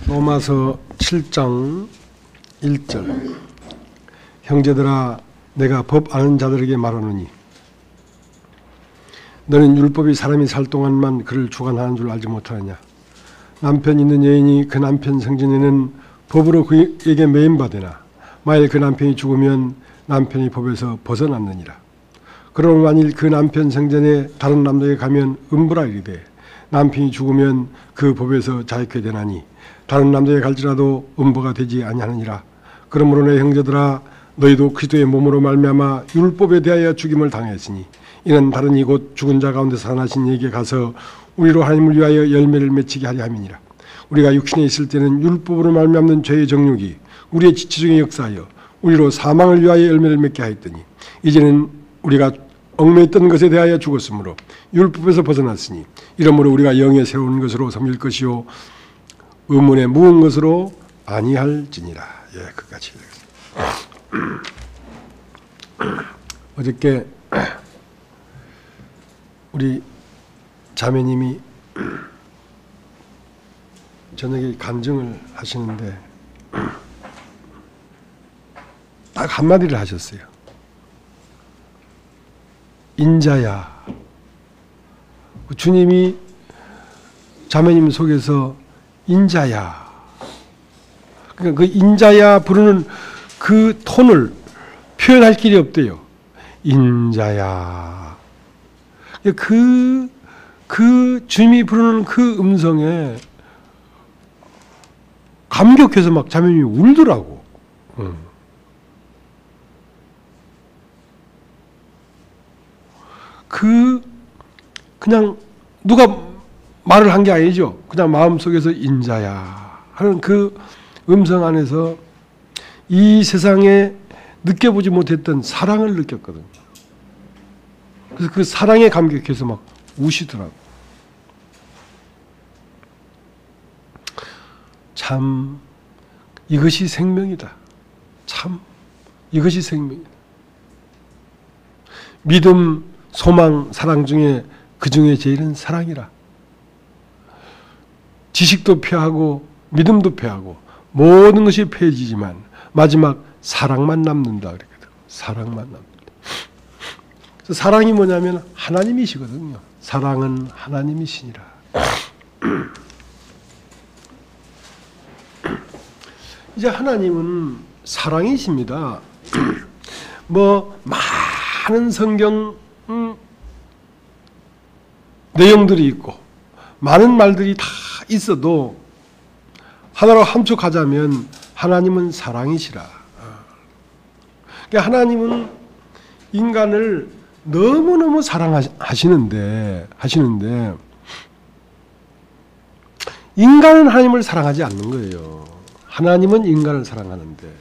로마서 7장 1절 형제들아 내가 법 아는 자들에게 말하노니 너는 율법이 사람이 살 동안만 그를 주관하는 줄 알지 못하느냐. 남편 있는 여인이 그 남편 생전에는 법으로 그에게 매임받으나 만일 그 남편이 죽으면 남편이 법에서 벗어났느니라. 그러면 만일 그 남편 생전에 다른 남자에게 가면 음부라 이르되 남편이 죽으면 그 법에서 자유케 되나니 다른 남자에게 갈지라도 음부가 되지 아니하느니라. 그러므로 내 형제들아 너희도 그리스도의 몸으로 말미암아 율법에 대하여 죽임을 당했으니 이는 다른 이곳 죽은 자 가운데 살아나신 이에게 가서 우리로 하나님을 위하여 열매를 맺히게 하려 함이니라. 우리가 육신에 있을 때는 율법으로 말미암는 죄의 정욕이 우리의 지체 중에 역사하여 우리로 사망을 위하여 열매를 맺게 하였더니 이제는 우리가 얽매였던 것에 대하여 죽었으므로 율법에서 벗어났으니 이러므로 우리가 영의 새로운 것으로 섬길 것이요 의문에 묵은 것으로 아니할지니라. 예, 그까지 읽겠습니다. 어저께 우리 자매님이 저녁에 간증을 하시는데 딱 한마디를 하셨어요. 인자야. 주님이 자매님 속에서 인자야. 그러니까 그 인자야 부르는 그 톤을 표현할 길이 없대요. 인자야. 그 주님이 부르는 그 음성에 감격해서 막 자매님이 울더라고. 그냥 누가 말을 한 게 아니죠. 그냥 마음속에서 인자야 하는 그 음성 안에서 이 세상에 느껴보지 못했던 사랑을 느꼈거든요. 그래서 그 사랑에 감격해서 막 우시더라고. 참 이것이 생명이다. 참 이것이 생명이다. 믿음, 소망, 사랑 중에 그 중에 제일은 사랑이라. 지식도 패하고 믿음도 패하고 모든 것이 패해지지만 마지막 사랑만 남는다 그랬거든. 사랑만 남는다. 그래서 사랑이 뭐냐면 하나님이시거든요. 사랑은 하나님이시니라. 이제 하나님은 사랑이십니다. 뭐 많은 성경 내용들이 있고 많은 말들이 다 있어도 하나로 함축하자면 하나님은 사랑이시라. 그러니까 하나님은 인간을 너무너무 사랑하시는데 인간은 하나님을 사랑하지 않는 거예요. 하나님은 인간을 사랑하는데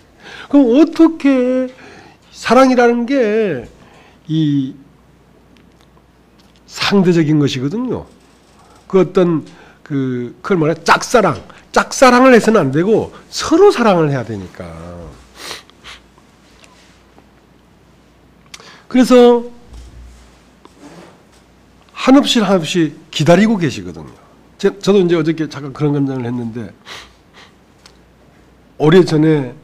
그럼 어떻게 사랑이라는 게 이 상대적인 것이거든요. 그 어떤 그걸 뭐냐 짝사랑을 해서는 안 되고 서로 사랑을 해야 되니까. 그래서 한없이 기다리고 계시거든요. 저도 이제 어저께 잠깐 그런 감정을 했는데 오래전에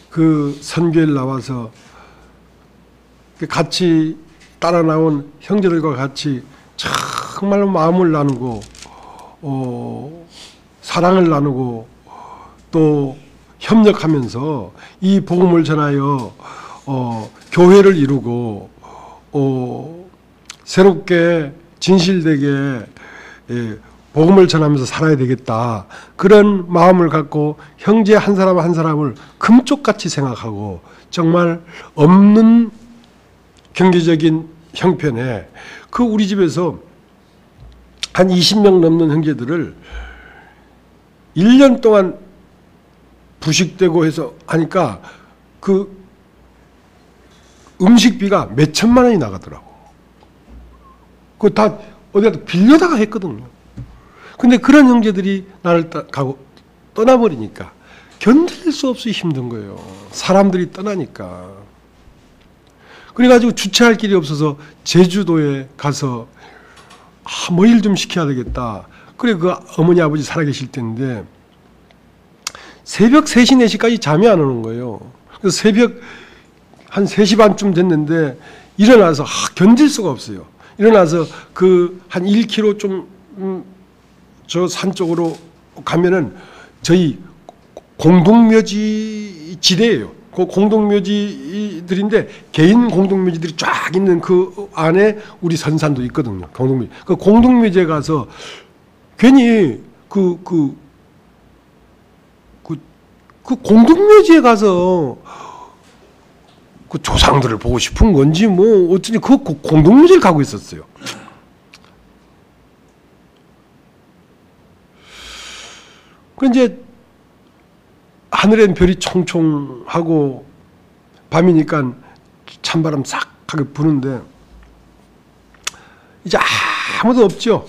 그 선교를 나와서 같이 따라 나온 형제들과 같이 정말로 마음을 나누고 사랑을 나누고 또 협력하면서 이 복음을 전하여 교회를 이루고 새롭게 진실되게 복음을 전하면서 살아야 되겠다. 그런 마음을 갖고 형제 한 사람 한 사람을 금쪽같이 생각하고 정말 없는 경제적인 형편에 그 우리 집에서 한 20명 넘는 형제들을 1년 동안 부식되고 해서 하니까 그 음식비가 몇 천만 원이 나가더라고. 그거 다 어디다 빌려다가 했거든요. 근데 그런 형제들이 나를 떠나버리니까 견딜 수 없이 힘든 거예요. 사람들이 떠나니까. 그래가지고 주차할 길이 없어서 제주도에 가서 뭐 일 좀 시켜야 되겠다. 그래 그 어머니 아버지 살아계실 때인데 새벽 3시, 4시까지 잠이 안 오는 거예요. 그래서 새벽 한 3시 반쯤 됐는데 일어나서 견딜 수가 없어요. 일어나서 그 한 1km 좀 저 산 쪽으로 가면은 저희 공동묘지 지대예요. 그 공동묘지들인데 개인 공동묘지들이 쫙 있는 그 안에 우리 선산도 있거든요. 공동묘지. 그 공동묘지에 가서 괜히 그 공동묘지에 가서 그 조상들을 보고 싶은 건지 뭐 어쩐지 그 공동묘지를 가고 있었어요. 그 이제 하늘엔 별이 총총하고 밤이니까 찬바람 싹하게 부는데 이제 아무도 없죠.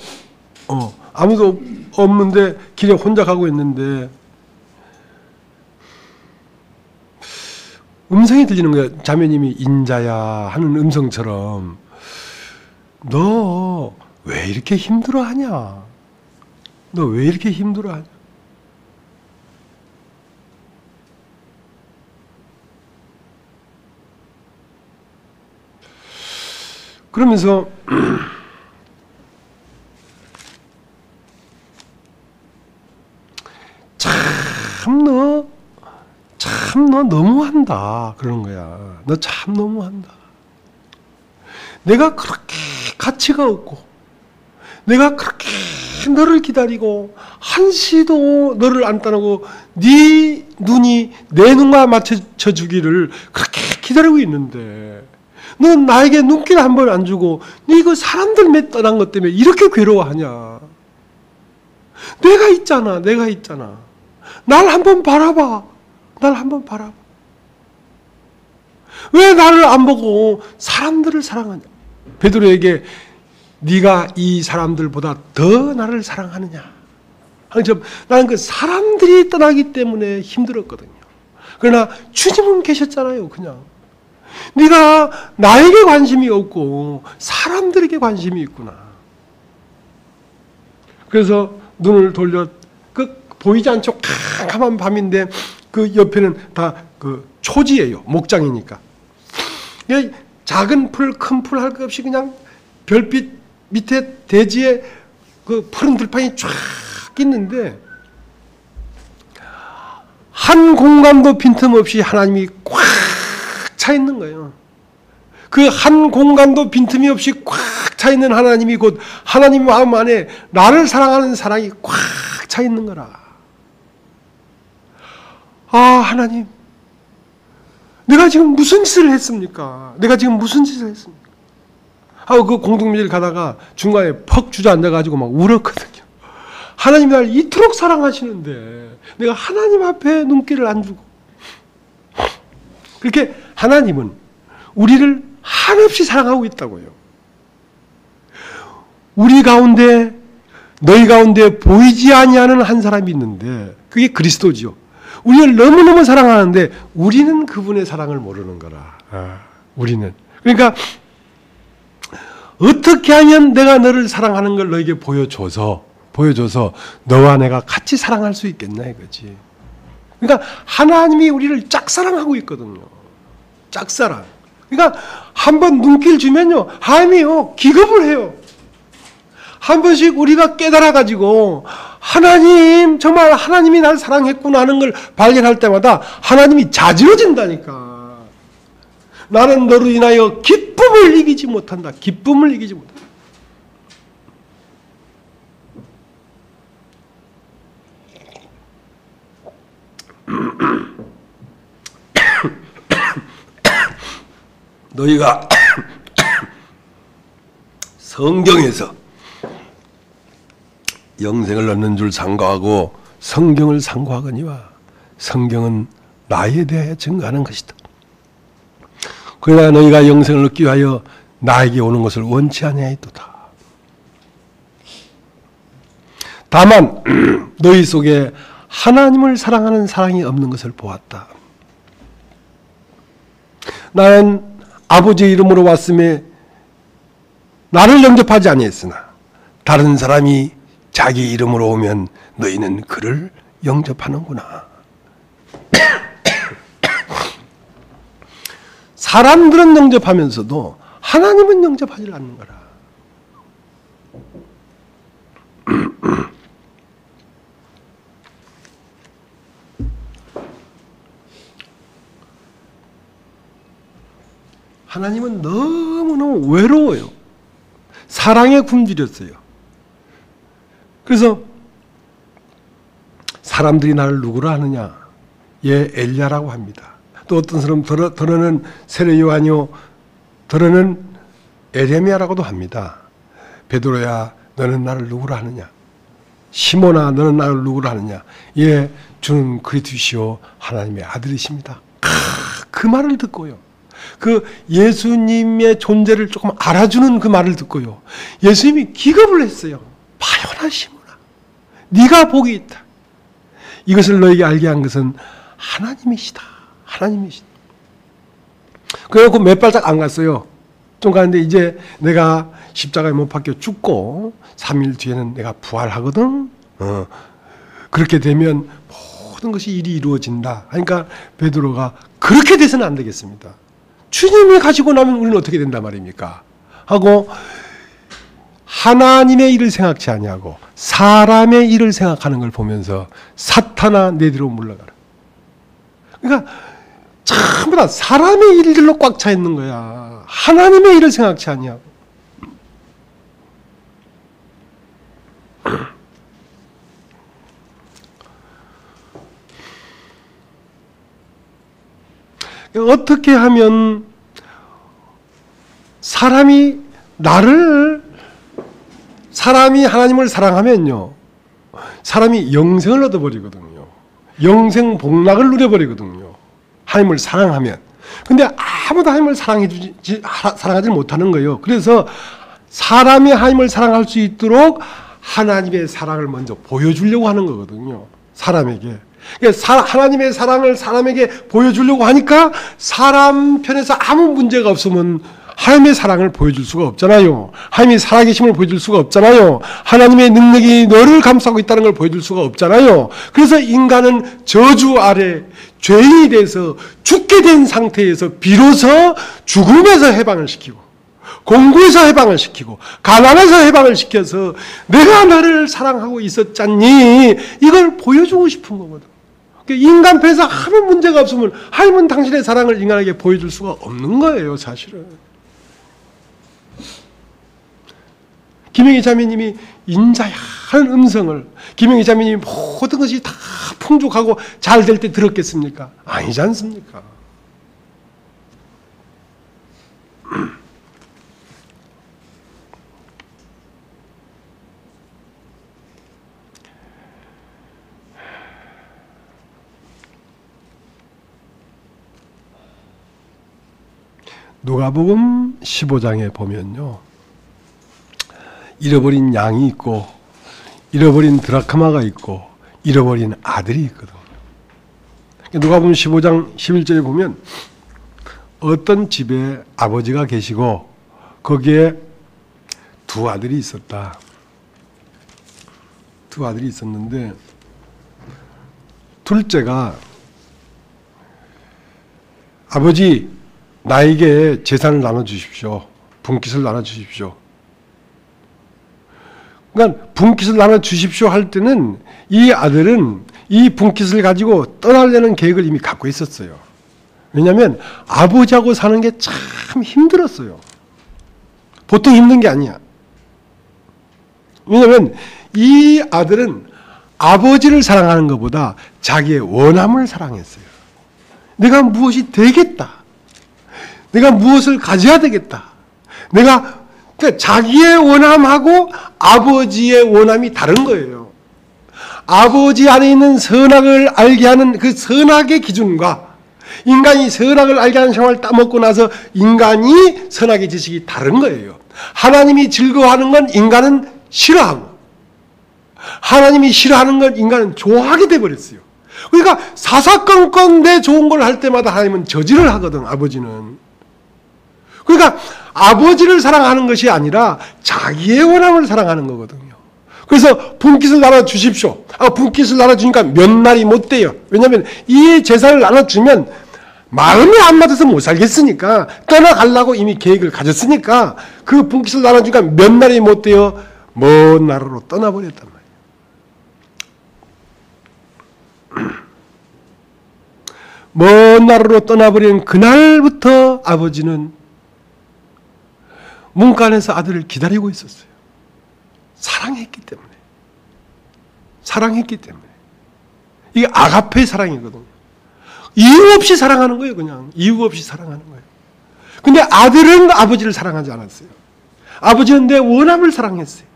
아무도 없는데 길에 혼자 가고 있는데 음성이 들리는 거예요. 자매님이 인자야 하는 음성처럼 너 왜 이렇게 힘들어하냐? 너 왜 이렇게 힘들어하냐? 그러면서 참 너 너무한다 그러는 거야. 너 참 너무한다. 내가 그렇게 가치가 없고 내가 그렇게 너를 기다리고 한시도 너를 안 떠나고 네 눈이 내 눈과 맞춰져 주기를 그렇게 기다리고 있는데 넌 나에게 눈길 한 번 안 주고 네 그 사람들 몇 떠난 것 때문에 이렇게 괴로워하냐. 내가 있잖아. 날 한번 바라봐. 왜 나를 안 보고 사람들을 사랑하냐. 베드로에게 네가 이 사람들보다 더 나를 사랑하느냐. 나는 그 사람들이 떠나기 때문에 힘들었거든요. 그러나 주님은 계셨잖아요. 그냥 네가 나에게 관심이 없고 사람들에게 관심이 있구나. 그래서 눈을 돌려 그 보이지 않죠. 캄캄한 밤인데 그 옆에는 다 그 초지예요. 목장이니까. 작은 풀, 큰 풀 할 것 없이 그냥 별빛 밑에 대지에 그 푸른 들판이 쫙 있는데 한 공간도 빈틈없이 하나님이 꽉 차 있는 거예요. 그 한 공간도 빈틈이 없이 꽉 차 있는 하나님이 곧 하나님 마음 안에 나를 사랑하는 사랑이 꽉 차 있는 거라. 아, 하나님, 내가 지금 무슨 짓을 했습니까? 하고 그 공동묘지를 가다가 중간에 퍽 주저앉아가지고 막 울었거든요. 하나님이 날 이토록 사랑하시는데 내가 하나님 앞에 눈길을 안 주고. 그렇게 하나님은 우리를 한없이 사랑하고 있다고요. 우리 가운데, 너희 가운데 보이지 아니하는 한 사람이 있는데 그게 그리스도지요. 우리를 너무너무 사랑하는데 우리는 그분의 사랑을 모르는 거라. 우리는. 그러니까 어떻게 하면 내가 너를 사랑하는 걸 너에게 보여줘서 너와 내가 같이 사랑할 수 있겠냐 이거지. 그러니까 하나님이 우리를 짝사랑하고 있거든요. 짝사랑. 그러니까 한번 눈길 주면요, 하나님이요 기겁을 해요. 한 번씩 우리가 깨달아가지고 하나님, 정말 하나님이 날 사랑했구나 하는 걸 발견할 때마다 하나님이 자지러진다니까. 나는 너로 인하여 기쁨을 이기지 못한다. 너희가 성경에서 영생을 얻는 줄 상고하고 성경을 상고하거니와 성경은 나에 대하여 증거하는 것이다. 그러나 너희가 영생을 얻기 위하여 나에게 오는 것을 원치 아니하였도다. 다만 너희 속에 하나님을 사랑하는 사랑이 없는 것을 보았다. 나는 아버지의 이름으로 왔음에 나를 영접하지 아니했으나 다른 사람이 자기 이름으로 오면 너희는 그를 영접하는구나. 사람들은 영접하면서도 하나님은 영접하지 않는 거라. 하나님은 너무너무 외로워요. 사랑에 굶주렸어요. 그래서 사람들이 나를 누구라 하느냐? 얘 엘리야라고 합니다. 또 어떤 사람 더러는 세례 요한이요, 더러는 에레미야라고도 합니다. 베드로야, 너는 나를 누구라 하느냐? 시몬아, 너는 나를 누구라 하느냐? 예, 주는 그리스도시요 하나님의 아들이십니다. 그 말을 듣고요, 그 예수님의 존재를 조금 알아주는 그 말을 듣고요, 예수님이 기겁을 했어요. 바요나 시몬아, 네가 복이 있다. 이것을 너에게 알게 한 것은 하나님이시다. 하나님이시다. 그래갖고 몇 발짝 안 갔어요. 좀 가는데 이제 내가 십자가에 못 박혀 죽고 3일 뒤에는 내가 부활하거든. 그렇게 되면 모든 것이 일이 이루어진다. 그러니까 베드로가 그렇게 돼서는 안 되겠습니다. 주님이 가지고 나면 우리는 어떻게 된단 말입니까? 하고 하나님의 일을 생각지 아니하고 사람의 일을 생각하는 걸 보면서 사탄아 내 뒤로 물러가라. 그러니까 전부 다 사람의 일들로 꽉 차 있는 거야. 하나님의 일을 생각지 아니하고. 어떻게 하면 사람이 하나님을 사랑하면요, 사람이 영생을 얻어버리거든요. 영생 복락을 누려버리거든요. 하나님을 사랑하면. 근데 아무도 하나님을 사랑하지 못하는 거예요. 그래서 사람이 하나님을 사랑할 수 있도록 하나님의 사랑을 먼저 보여주려고 하는 거거든요. 사람에게. 그러니까 하나님의 사랑을 사람에게 보여주려고 하니까 사람 편에서 아무 문제가 없으면 하나님의 사랑을 보여줄 수가 없잖아요. 하나님의 살아계심을 보여줄 수가 없잖아요. 하나님의 능력이 너를 감싸고 있다는 걸 보여줄 수가 없잖아요. 그래서 인간은 저주 아래 죄인이 돼서 죽게 된 상태에서 비로소 죽음에서 해방을 시키고, 공고에서 해방을 시키고, 가난에서 해방을 시켜서 내가 너를 사랑하고 있었잖니, 이걸 보여주고 싶은 거거든. 인간 편에서 아무 문제가 없으면 하나님은 당신의 사랑을 인간에게 보여줄 수가 없는 거예요, 사실은. 김영희 자매님이 인자야 하는 음성을 김영희 자매님이 모든 것이 다 풍족하고 잘 될 때 들었겠습니까? 아니지 않습니까? 누가복음 15장에 보면요, 잃어버린 양이 있고 잃어버린 드라크마가 있고 잃어버린 아들이 있거든요. 누가복음 15장 11절에 보면 어떤 집에 아버지가 계시고 거기에 두 아들이 있었다. 두 아들이 있었는데 둘째가 아버지 나에게 재산을 나눠주십시오. 분깃을 나눠주십시오. 그러니까 분깃을 나눠주십시오 할 때는 이 아들은 이 분깃을 가지고 떠나려는 계획을 이미 갖고 있었어요. 왜냐하면 아버지하고 사는 게 참 힘들었어요. 보통 힘든 게 아니야. 왜냐하면 이 아들은 아버지를 사랑하는 것보다 자기의 원함을 사랑했어요. 내가 무엇이 되겠다. 내가 무엇을 가져야 되겠다. 그러니까 자기의 원함하고 아버지의 원함이 다른 거예요. 아버지 안에 있는 선악을 알게 하는 그 선악의 기준과 인간이 선악을 알게 하는 생활을 따먹고 나서 인간이 선악의 지식이 다른 거예요. 하나님이 즐거워하는 건 인간은 싫어하고, 하나님이 싫어하는 건 인간은 좋아하게 돼버렸어요. 그러니까 사사건건 내 좋은 걸 할 때마다 하나님은 저지를 하거든, 아버지는. 그러니까 아버지를 사랑하는 것이 아니라 자기의 원함을 사랑하는 거거든요. 그래서 분깃을 나눠주십시오. 분깃을 나눠주니까 몇 날이 못 돼요. 왜냐하면 이 재산을 나눠주면 마음이 안 맞아서 못 살겠으니까 떠나가려고 이미 계획을 가졌으니까 그 분깃을 나눠주니까 몇 날이 못 되어 먼 나라로 떠나버렸단 말이에요. 먼 나라로 떠나버린 그날부터 아버지는 문간에서 아들을 기다리고 있었어요. 사랑했기 때문에. 사랑했기 때문에. 이게 아가페 사랑이거든요. 이유 없이 사랑하는 거예요, 그냥. 이유 없이 사랑하는 거예요. 근데 아들은 아버지를 사랑하지 않았어요. 아버지는 내 원함을 사랑했어요.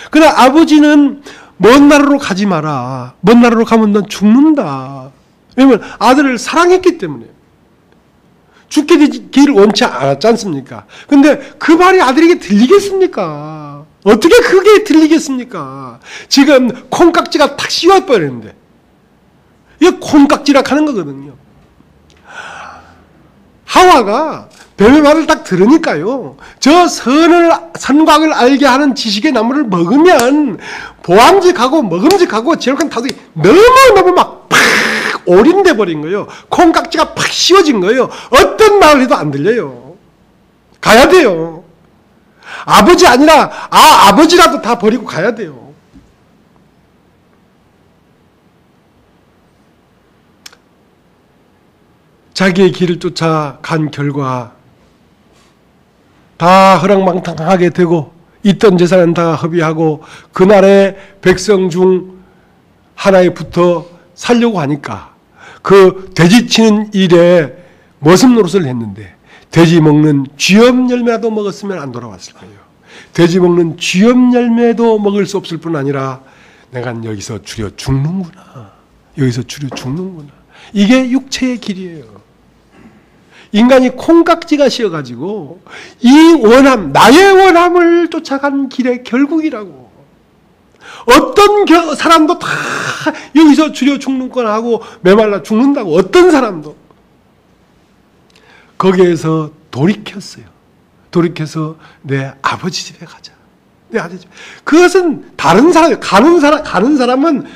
그러나 아버지는 먼 나라로 가지 마라. 먼 나라로 가면 넌 죽는다. 왜냐면 아들을 사랑했기 때문에. 죽게 되기를 원치 않았지 않습니까? 근데 그 말이 아들에게 들리겠습니까? 어떻게 그게 들리겠습니까? 지금 콩깍지가 탁 씌워버렸는데. 이게 콩깍지락 하는 거거든요. 하와가 뱀의 말을 딱 들으니까요. 저 선곽을 알게 하는 지식의 나무를 먹으면 보암직하고 먹음직하고 지력한 타도 너무너무 막 팍 올인돼 버린 거예요. 콩깍지가 팍 씌워진 거예요. 어떤 말을 해도 안 들려요. 가야 돼요. 아버지 아니라 아버지라도 다 버리고 가야 돼요. 자기의 길을 쫓아 간 결과 다 허랑방탕하게 되고 있던 재산은 다 허비하고 그날의 백성 중 하나에 붙어 살려고 하니까 그 돼지 치는 일에 머슴 노릇을 했는데 돼지 먹는 쥐염 열매라도 먹었으면 안 돌아왔을 거예요. 돼지 먹는 쥐염 열매도 먹을 수 없을 뿐 아니라 내가 여기서 줄여 죽는구나. 여기서 줄여 죽는구나. 이게 육체의 길이에요. 인간이 콩깍지가 씌어가지고 이 원함, 나의 원함을 쫓아간 길의 결국이라고. 어떤 사람도 다 여기서 줄여 죽는 거나 하고 메말라 죽는다고. 어떤 사람도. 거기에서 돌이켰어요. 돌이켜서 내 아버지 집에 가자. 내 아버지 집. 그것은 다른 사람이에요. 가는 사람은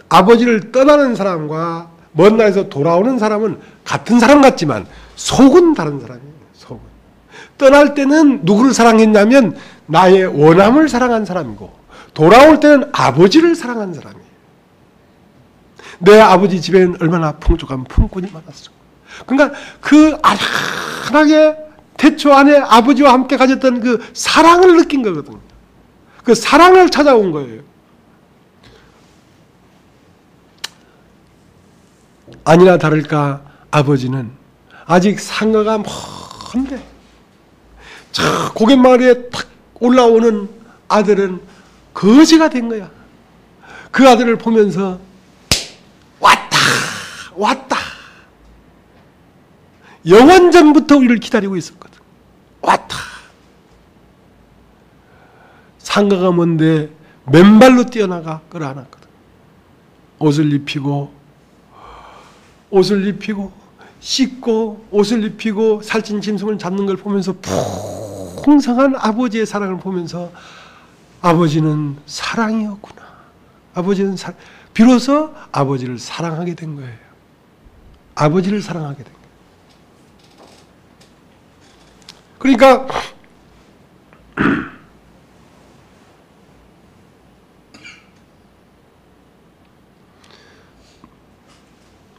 아버지를 떠나는 사람과 먼 날에서 돌아오는 사람은 같은 사람 같지만 속은 다른 사람이에요. 속은. 떠날 때는 누구를 사랑했냐면 나의 원함을 사랑한 사람이고 돌아올 때는 아버지를 사랑한 사람이에요. 내 아버지 집에는 얼마나 풍족한 품꾼이 많았어. 그러니까 그 아련하게 태초 안에 아버지와 함께 가졌던 그 사랑을 느낀 거거든요. 그 사랑을 찾아온 거예요. 아니나 다를까 아버지는 아직 상가가 먼데 저 고갯마을에 탁 올라오는 아들은 거지가 된 거야. 그 아들을 보면서 왔다. 영원전부터 우리를 기다리고 있었거든. 왔다. 상가가 먼데 맨발로 뛰어나가 끌어안았거든. 옷을 입히고 씻고 옷을 입히고 살찐 짐승을 잡는 걸 보면서 풍성한 아버지의 사랑을 보면서 아버지는 사랑이었구나. 비로소 아버지를 사랑하게 된 거예요. 아버지를 사랑하게 된 거예요. 그러니까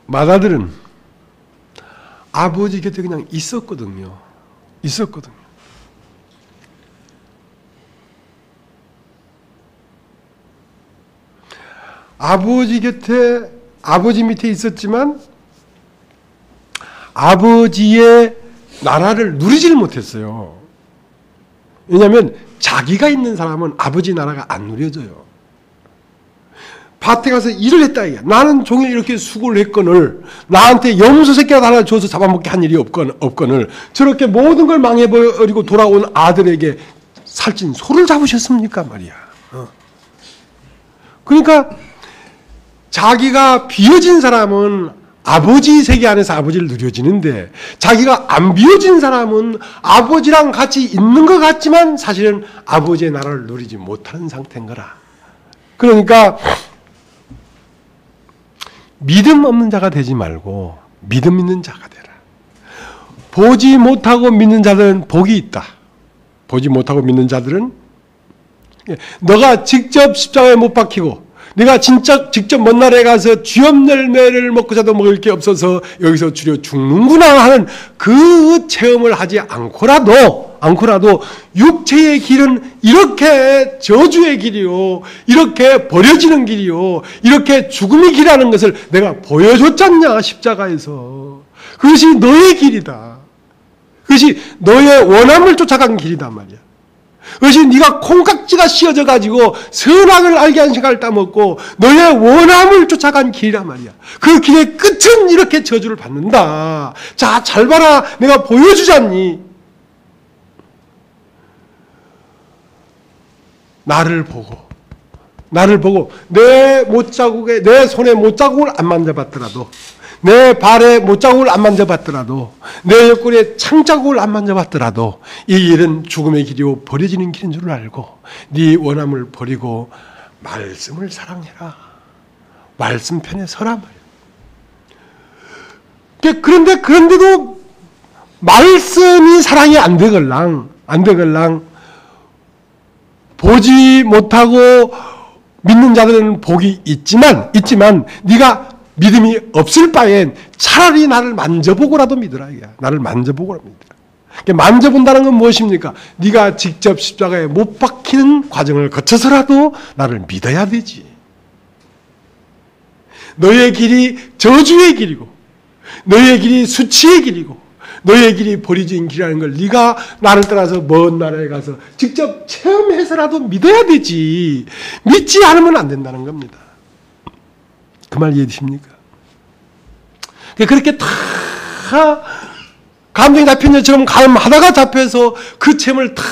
맏아들은 아버지 곁에 그냥 있었거든요. 아버지 곁에, 아버지 밑에 있었지만 아버지의 나라를 누리지를 못했어요. 왜냐하면 자기가 있는 사람은 아버지 나라가 안 누려져요. 밭에 가서 일을 했다 이게. 나는 종일 이렇게 수고를 했거늘 나한테 염소 새끼라도 하나 줘서 잡아먹게 한 일이 없거늘 저렇게 모든 걸 망해버리고 돌아온 아들에게 살찐 소를 잡으셨습니까 말이야. 그러니까 자기가 비어진 사람은 아버지 세계 안에서 아버지를 누려지는데 자기가 안 비어진 사람은 아버지랑 같이 있는 것 같지만 사실은 아버지의 나라를 누리지 못하는 상태인 거라. 그러니까 믿음 없는 자가 되지 말고 믿음 있는 자가 되라. 보지 못하고 믿는 자들은 복이 있다. 보지 못하고 믿는 자들은 너가 직접 십자가에 못 박히고 네가 진짜 직접 먼 나라에 가서 쥐업 열매를 먹고서도 먹을 게 없어서 여기서 주려 죽는구나 하는 그 체험을 하지 않고라도 육체의 길은 이렇게 저주의 길이요, 이렇게 버려지는 길이요, 이렇게 죽음의 길이라는 것을 내가 보여줬잖냐, 십자가에서. 그것이 너의 길이다. 그것이 너의 원함을 쫓아간 길이단 말이야. 그것이 네가 콩깍지가 씌어져 가지고 선악을 알게 한 시간을 따먹고 너의 원함을 쫓아간 길이란 말이야. 그 길의 끝은 이렇게 저주를 받는다. 자, 잘 봐라. 내가 보여주잖니. 나를 보고 내 못자국에, 내 손에 못자국을 안 만져봤더라도, 내 발에 못자국을 안 만져봤더라도, 내 옆구리에 창자국을 안 만져봤더라도 이 길은 죽음의 길이요 버려지는 길인 줄 알고 네 원함을 버리고 말씀을 사랑해라. 말씀 편에 서라 말이야. 그런데도 말씀이 사랑이 안 되걸랑 보지 못하고 믿는 자들은 복이 있지만 네가 믿음이 없을 바엔 차라리 나를 만져보고라도 믿으라. 나를 만져보고라도 믿으라. 만져본다는 건 무엇입니까? 네가 직접 십자가에 못 박히는 과정을 거쳐서라도 나를 믿어야 되지. 너의 길이 저주의 길이고 너의 길이 수치의 길이고 너의 길이 버려진 길이라는 걸 네가 나를 따라서 먼 나라에 가서 직접 체험해서라도 믿어야 되지. 믿지 않으면 안 된다는 겁니다. 그 말 이해되십니까? 그렇게 다 감정이 잡힌 것처럼 감하다가 잡혀서 그 체험을 다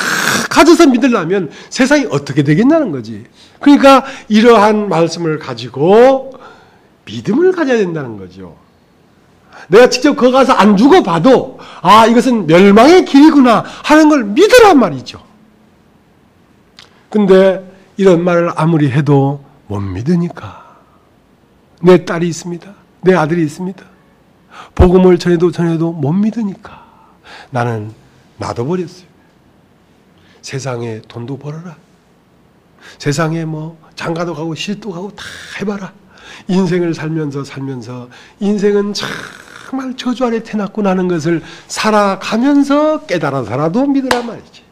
가져서 믿으려면 세상이 어떻게 되겠냐는 거지. 그러니까 이러한 말씀을 가지고 믿음을 가져야 된다는 거죠. 내가 직접 거기 가서 안 죽어봐도 이것은 멸망의 길이구나 하는 걸 믿으란 말이죠. 근데 이런 말을 아무리 해도 못 믿으니까. 내 딸이 있습니다. 내 아들이 있습니다. 복음을 전해도 못 믿으니까 나는 놔둬버렸어요. 세상에 돈도 벌어라. 세상에 장가도 가고 시집도 가고 다 해봐라. 인생을 살면서 인생은 정말 저주 아래 태어났구나 하는 것을 살아가면서 깨달아서라도 믿으란 말이지.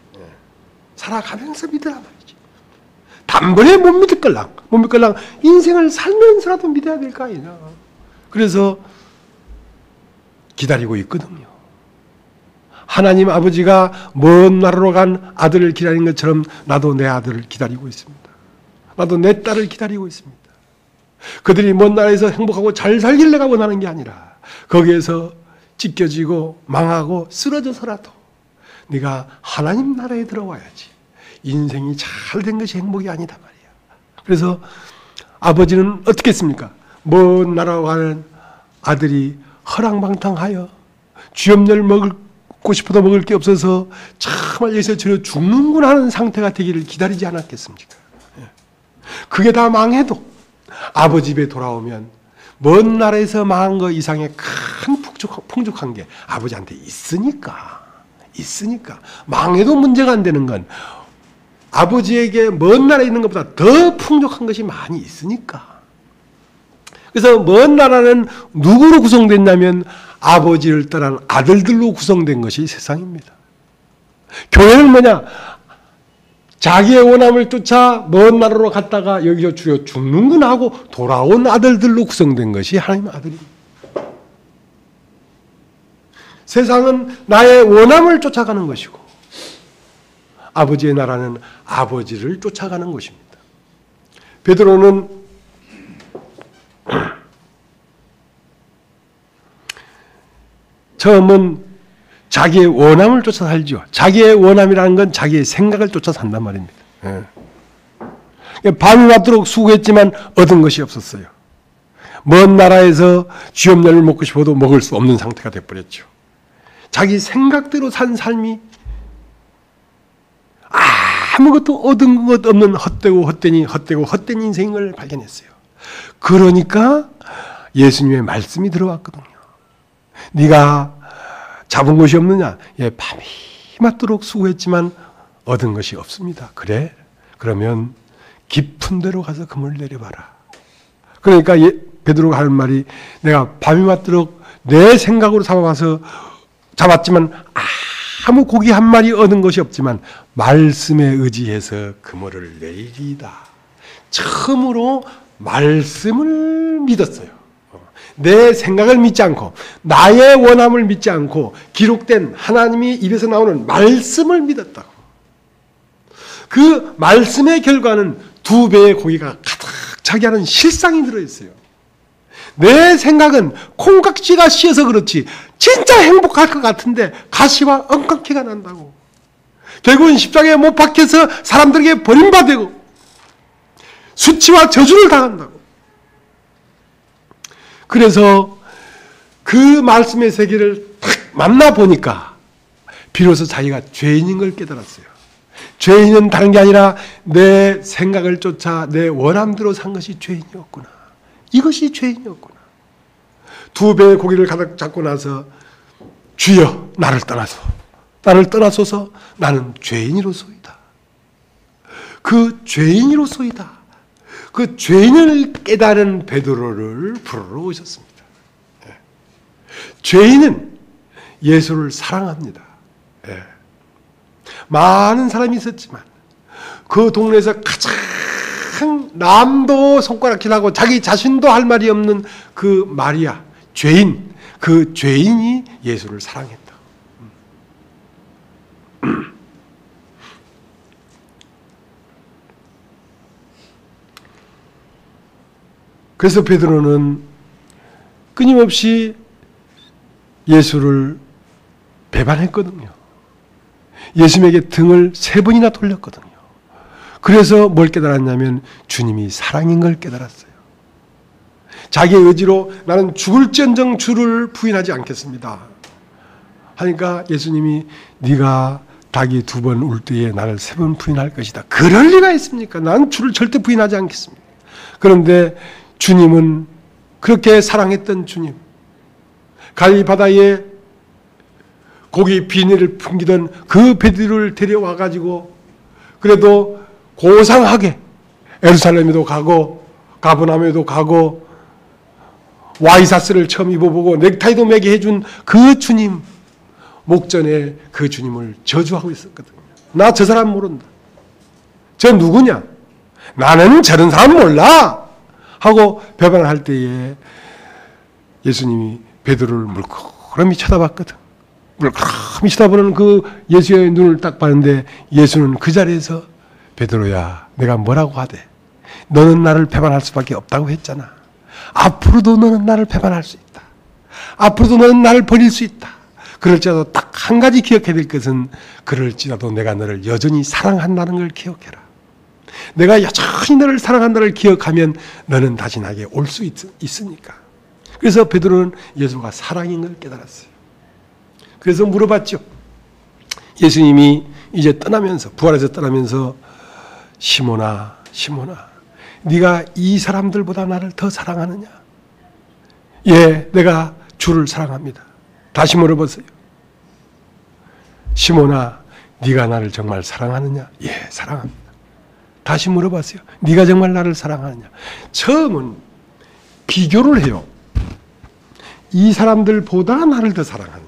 살아가면서 믿으란 말이지. 단번에 못 믿을 걸랑 인생을 살면서라도 믿어야 될 거 아니냐. 그래서 기다리고 있거든요. 하나님 아버지가 먼 나라로 간 아들을 기다리는 것처럼 나도 내 아들을 기다리고 있습니다. 나도 내 딸을 기다리고 있습니다. 그들이 먼 나라에서 행복하고 잘 살길 내가 원하는 게 아니라 거기에서 찢겨지고 망하고 쓰러져서라도 네가 하나님 나라에 들어와야지. 인생이 잘 된 것이 행복이 아니다 말이야. 그래서 아버지는 어떻게 했습니까? 먼 나라로 가는 아들이 허랑방탕하여 쥐염렬 먹고 싶어도 먹을 게 없어서 정말 여기서 저려 죽는구나 하는 상태가 되기를 기다리지 않았겠습니까? 그게 다 망해도 아버지 집에 돌아오면 먼 나라에서 망한 거 이상의 큰 풍족한 게 아버지한테 있으니까 망해도 문제가 안 되는 건 아버지에게 먼 나라에 있는 것보다 더 풍족한 것이 많이 있으니까. 그래서 먼 나라는 누구로 구성됐냐면 아버지를 떠난 아들들로 구성된 것이 세상입니다. 교회는 뭐냐? 자기의 원함을 쫓아 먼 나라로 갔다가 여기서 주여 죽는구나 하고 돌아온 아들들로 구성된 것이 하나님의 아들입니다. 세상은 나의 원함을 쫓아가는 것이고 아버지의 나라는 아버지를 쫓아가는 것입니다. 베드로는 처음은 자기의 원함을 쫓아 살죠. 자기의 원함이라는 건 자기의 생각을 쫓아 산단 말입니다. 밤이 맞도록 수고했지만 얻은 것이 없었어요. 먼 나라에서 쥐염렬을 먹고 싶어도 먹을 수 없는 상태가 되어버렸죠. 자기 생각대로 산 삶이 아무것도 얻은 것 없는 헛된 인생인 걸 발견했어요. 그러니까 예수님의 말씀이 들어왔거든요. 네가 잡은 것이 없느냐? 예, 밤이 맞도록 수고했지만 얻은 것이 없습니다. 그래? 그러면 깊은 데로 가서 금을 내려봐라. 그러니까 베드로가 하는 말이 내가 밤이 맞도록 내 생각으로 잡았지만 아무 고기 한 마리 얻은 것이 없지만 말씀에 의지해서 그물을 내리리이다. 처음으로 말씀을 믿었어요. 내 생각을 믿지 않고 나의 원함을 믿지 않고 기록된 하나님이 입에서 나오는 말씀을 믿었다고. 그 말씀의 결과는 2배의 고기가 가득 차게 하는 실상이 들어있어요. 내 생각은 콩깍지가 씌어서 그렇지 진짜 행복할 것 같은데 가시와 엉겅퀴가 난다고. 결국은 십자가에 못 박혀서 사람들에게 버림받고 수치와 저주를 당한다고. 그래서 그 말씀의 세계를 딱 만나보니까 비로소 자기가 죄인인 걸 깨달았어요. 죄인은 다른 게 아니라 내 생각을 쫓아 내 원함대로 산 것이 죄인이었구나. 이것이 죄인이었구나. 2배의 고기를 가득 잡고 나서 주여 나를 떠나소서 나는 죄인이로소이다. 그 죄인이로소이다. 그 죄인을 깨달은 베드로를 부르러 오셨습니다. 죄인은 예수를 사랑합니다. 많은 사람이 있었지만 그 동네에서 가장 남도 손가락질하고 자기 자신도 할 말이 없는 그 마리아, 죄인, 그 죄인이 예수를 사랑했다. 그래서 베드로는 끊임없이 예수를 배반했거든요. 예수님에게 등을 3번이나 돌렸거든요. 그래서 뭘 깨달았냐면 주님이 사랑인 걸 깨달았어요. 자기의 의지로 나는 죽을지언정 주를 부인하지 않겠습니다 하니까 예수님이 네가 닭이 2번 울 때에 나를 3번 부인할 것이다. 그럴 리가 있습니까? 난 주를 절대 부인하지 않겠습니다. 그런데 주님은 그렇게 사랑했던 주님, 갈릴리 바다에 고기 비닐을 풍기던 그 베드로를 데려와 가지고 그래도 고상하게 예루살렘에도 가고 가버나움에도 가고 와이사스를 처음 입어보고 넥타이도 매게 해준 그 주님, 목전에 그 주님을 저주하고 있었거든요. 나 저 사람 모른다. 저 누구냐? 나는 저런 사람 몰라 하고 배반을 할 때에 예수님이 베드로를 물끄러미 쳐다봤거든. 물끄러미 쳐다보는 그 예수의 눈을 딱 봤는데 예수는 그 자리에서 베드로야, 내가 뭐라고 하대? 너는 나를 배반할 수밖에 없다고 했잖아. 앞으로도 너는 나를 배반할 수 있다. 앞으로도 너는 나를 버릴 수 있다. 그럴지라도 딱 한 가지 기억해야 될 것은 그럴지라도 내가 너를 여전히 사랑한다는 걸 기억해라. 내가 여전히 너를 사랑한다를 기억하면 너는 다시 나에게 올 수 있으니까. 그래서 베드로는 예수가 사랑인 걸 깨달았어요. 그래서 물어봤죠. 예수님이 이제 떠나면서, 부활해서 떠나면서 시몬아, 시몬아, 네가 이 사람들보다 나를 더 사랑하느냐? 예, 내가 주를 사랑합니다. 다시 물어보세요. 시몬아, 네가 나를 정말 사랑하느냐? 예, 사랑합니다. 다시 물어봤어요. 네가 정말 나를 사랑하느냐? 처음은 비교를 해요. 이 사람들보다 나를 더 사랑하느냐?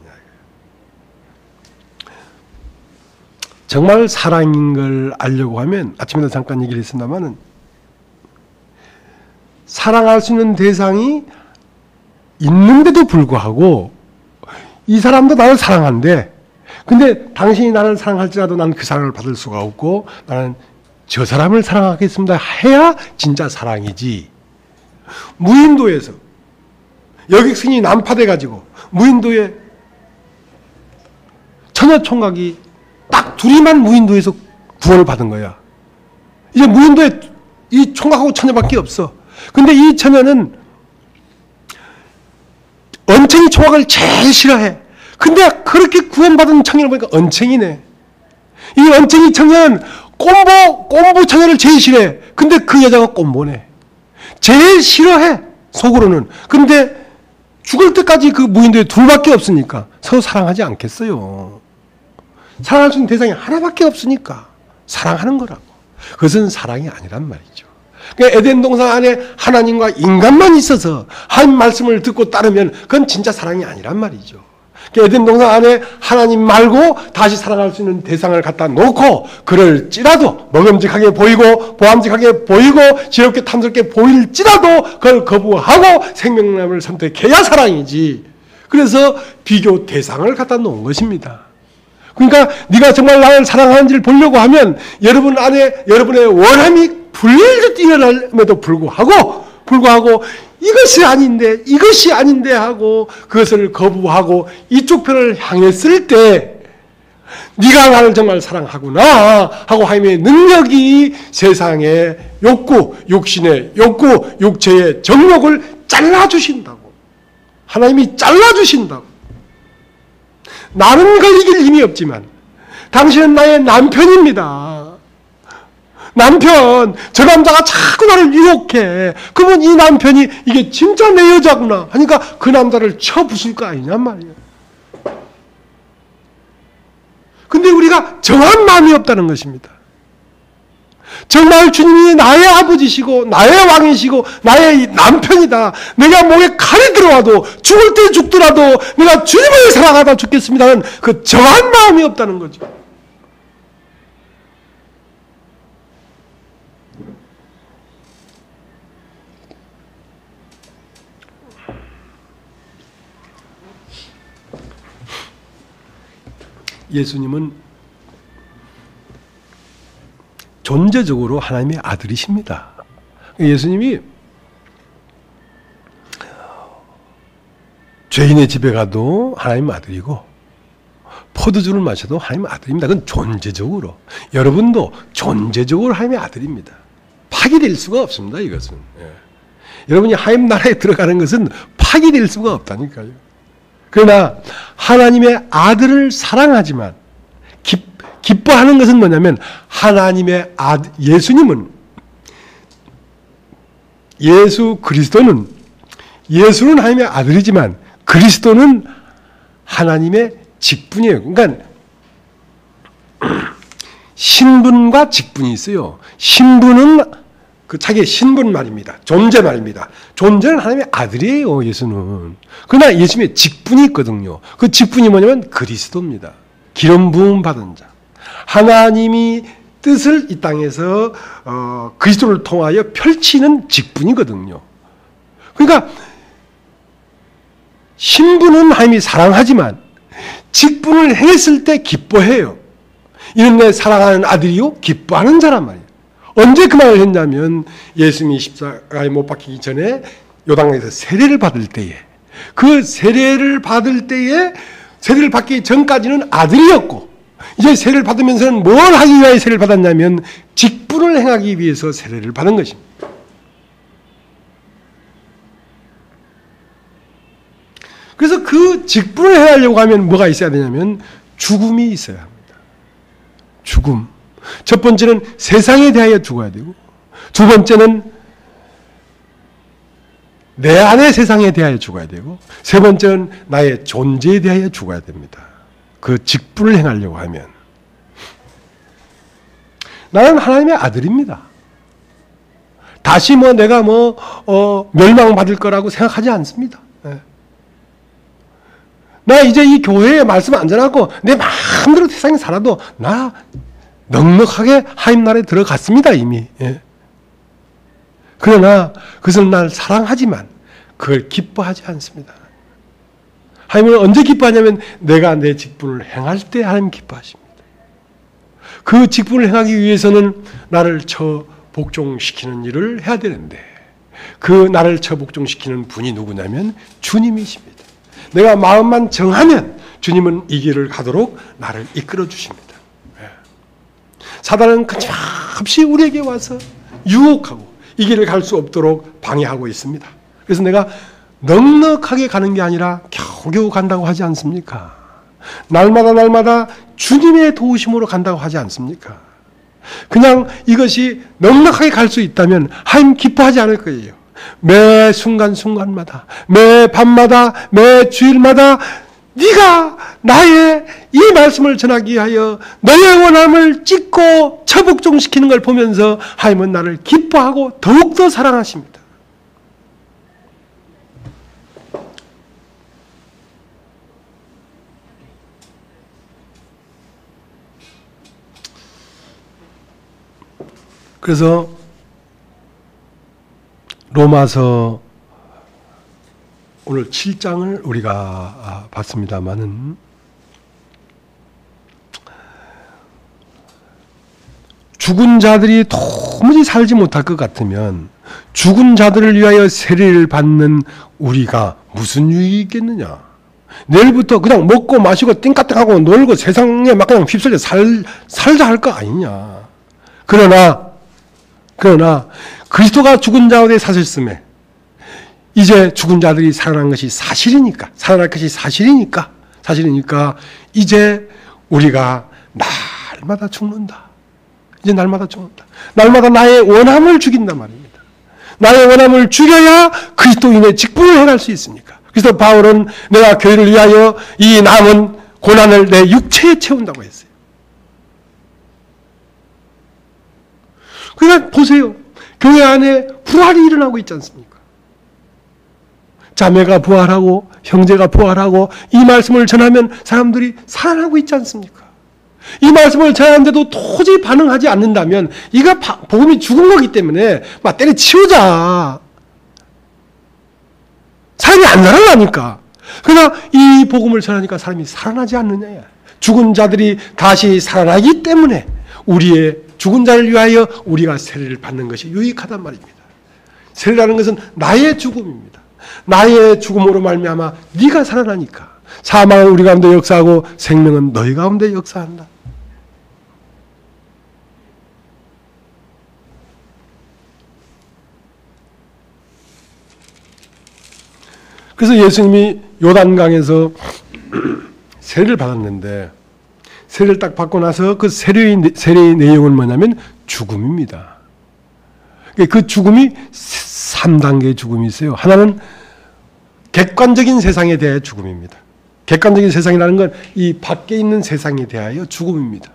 정말 사랑인 걸 알려고 하면, 아침에도 잠깐 얘기를 했습니다만은, 사랑할 수 있는 대상이 있는데도 불구하고 이 사람도 나를 사랑한대. 근데 당신이 나를 사랑할지라도 난 그 사랑을 받을 수가 없고 나는 저 사람을 사랑하겠습니다 해야 진짜 사랑이지. 무인도에서 여객선이 난파돼가지고 무인도에 처녀총각이 딱 둘이만 무인도에서 구원을 받은 거야. 이제 무인도에 이 총각하고 처녀밖에 없어. 근데 이 처녀는 언챙이 총각을 제일 싫어해. 근데 그렇게 구원받은 청년을 보니까 언챙이네. 이 언챙이 청년은 꼼보 청년을 제일 싫어해. 근데 그 여자가 꼼보네. 제일 싫어해, 속으로는. 근데 죽을 때까지 그 무인도에 둘밖에 없으니까 서로 사랑하지 않겠어요. 사랑할 수 있는 대상이 하나밖에 없으니까 사랑하는 거라고. 그것은 사랑이 아니란 말이죠. 그러니까 에덴 동산 안에 하나님과 인간만 있어서 하나님 말씀을 듣고 따르면 그건 진짜 사랑이 아니란 말이죠. 그러니까 에덴 동산 안에 하나님 말고 다시 사랑할 수 있는 대상을 갖다 놓고 그럴지라도 먹음직하게 보이고 보암직하게 보이고 지혜롭게 탐스럽게 보일지라도 그걸 거부하고 생명나무를 선택해야 사랑이지. 그래서 비교 대상을 갖다 놓은 것입니다. 그러니까 네가 정말 나를 사랑하는지를 보려고 하면 여러분 안에 여러분의 원함이 불일듯 뛰어남에도 불구하고 이것이 아닌데 하고 그것을 거부하고 이쪽 편을 향했을 때 네가 나를 정말 사랑하구나 하고 하나님의 능력이 세상의 욕구, 육신의 욕구, 육체의 정욕을 잘라주신다고. 하나님이 잘라주신다고. 나는 그걸 이길 힘이 없지만 당신은 나의 남편입니다. 남편, 저 남자가 자꾸 나를 유혹해. 그러면 이 남편이 이게 진짜 내 여자구나 하니까 그 남자를 쳐부술 거 아니냔 말이에요. 근데 우리가 정한 마음이 없다는 것입니다. 정말 주님이 나의 아버지시고 나의 왕이시고 나의 남편이다. 내가 목에 칼이 들어와도 죽을 때 죽더라도 내가 주님을 사랑하다 죽겠습니다는 그 정한 마음이 없다는 거죠. 예수님은 존재적으로 하나님의 아들이십니다. 예수님이 죄인의 집에 가도 하나님 아들이고 포도주를 마셔도 하나님 아들입니다. 그건 존재적으로. 여러분도 존재적으로 하나님의 아들입니다. 파기될 수가 없습니다. 이것은. 예. 여러분이 하나님 나라에 들어가는 것은 파기될 수가 없다니까요. 그러나 하나님의 아들을 사랑하지만 기뻐하는 것은 뭐냐면 하나님의 아들 예수님은 예수는 하나님의 아들이지만 그리스도는 하나님의 직분이에요. 그러니까 신분과 직분이 있어요. 신분은 그 자기의 신분 말입니다. 존재 말입니다. 존재는 하나님의 아들이에요. 예수는. 그러나 예수님의 직분이 있거든요. 그 직분이 뭐냐면 그리스도입니다. 기름 부음 받은 자. 하나님이 뜻을 이 땅에서 그리스도를 통하여 펼치는 직분이거든요. 그러니까 신분은 하나님이 사랑하지만 직분을 행했을 때 기뻐해요. 이는 내 사랑하는 아들이요 기뻐하는 자란 말이에요. 언제 그 말을 했냐면 예수님이 십자가에 못 박히기 전에 요단강에서 세례를 받을 때에 그 세례를 받기 전까지는 아들이었고 이제 세례를 받으면서는 뭘 하기 위하여 세례를 받았냐면 직분을 행하기 위해서 세례를 받은 것입니다. 그래서 그 직분을 행하려고 하면 뭐가 있어야 되냐면 죽음이 있어야 합니다. 죽음. 첫 번째는 세상에 대하여 죽어야 되고 두 번째는 내 안의 세상에 대하여 죽어야 되고 세 번째는 나의 존재에 대하여 죽어야 됩니다. 그 직분을 행하려고 하면 나는 하나님의 아들입니다. 다시 내가 멸망받을 거라고 생각하지 않습니다. 나 이제 이 교회에 말씀 안 전하고 내 마음대로 세상에 살아도 나 넉넉하게 하나님 나라에 들어갔습니다. 이미. 그러나 그것은 날 사랑하지만 그걸 기뻐하지 않습니다. 하나님은 언제 기뻐하냐면 내가 내 직분을 행할 때 하나님 기뻐하십니다. 그 직분을 행하기 위해서는 나를 복종시키는 일을 해야 되는데 그 나를 복종시키는 분이 누구냐면 주님이십니다. 내가 마음만 정하면 주님은 이 길을 가도록 나를 이끌어 주십니다. 사단은 끊임없이 우리에게 와서 유혹하고 이 길을 갈 수 없도록 방해하고 있습니다. 그래서 내가 넉넉하게 가는 게 아니라 겨우겨우 간다고 하지 않습니까? 날마다 주님의 도우심으로 간다고 하지 않습니까? 그냥 이것이 넉넉하게 갈 수 있다면 하나님 기뻐하지 않을 거예요. 매 순간순간마다, 매 밤마다, 매 주일마다 네가 나의 이 말씀을 전하기 위하여 너의 원함을 찢고 처복종시키는 걸 보면서 하나님은 나를 기뻐하고 더욱더 사랑하십니다. 그래서 로마서 오늘 7장을 우리가 봤습니다마는 죽은 자들이 도무지 살지 못할 것 같으면 죽은 자들을 위하여 세례를 받는 우리가 무슨 유익이 있겠느냐. 내일부터 그냥 먹고 마시고 띵까띵하고 놀고 세상에 막 그냥 휩쓸려 살자 할 거 아니냐. 그러나 그리스도가 죽은 자들의 사실씀에 이제 죽은 자들이 살아난 것이 사실이니까, 살아날 것이 사실이니까 이제 우리가 날마다 죽는다. 이제 날마다 죽는다. 날마다 나의 원함을 죽인단 말입니다. 나의 원함을 죽여야 그리스도인의 직분을 해갈 수 있으니까. 그래서 바울은 내가 교회를 위하여 이 남은 고난을 내 육체에 채운다고 했어요. 그러니까 보세요. 교회 안에 부활이 일어나고 있지 않습니까? 자매가 부활하고 형제가 부활하고 이 말씀을 전하면 사람들이 살아나고 있지 않습니까? 이 말씀을 전하는데도 도저히 반응하지 않는다면 이가 복음이 죽은 거기 때문에 막 때려치우자. 사람이 안 살아나니까. 그러나 이 복음을 전하니까 사람이 살아나지 않느냐야. 죽은 자들이 다시 살아나기 때문에 우리의 죽은 자를 위하여 우리가 세례를 받는 것이 유익하단 말입니다. 세례라는 것은 나의 죽음입니다. 나의 죽음으로 말미암아 네가 살아나니까. 사망은 우리 가운데 역사하고 생명은 너희 가운데 역사한다. 그래서 예수님이 요단강에서 세례를 받았는데 세례를 딱 받고 나서 그 세례의 내용은 뭐냐면 죽음입니다. 그 죽음이 3단계의 죽음이 있어요. 하나는 객관적인 세상에 대해 죽음입니다. 객관적인 세상이라는 건 이 밖에 있는 세상에 대하여 죽음입니다.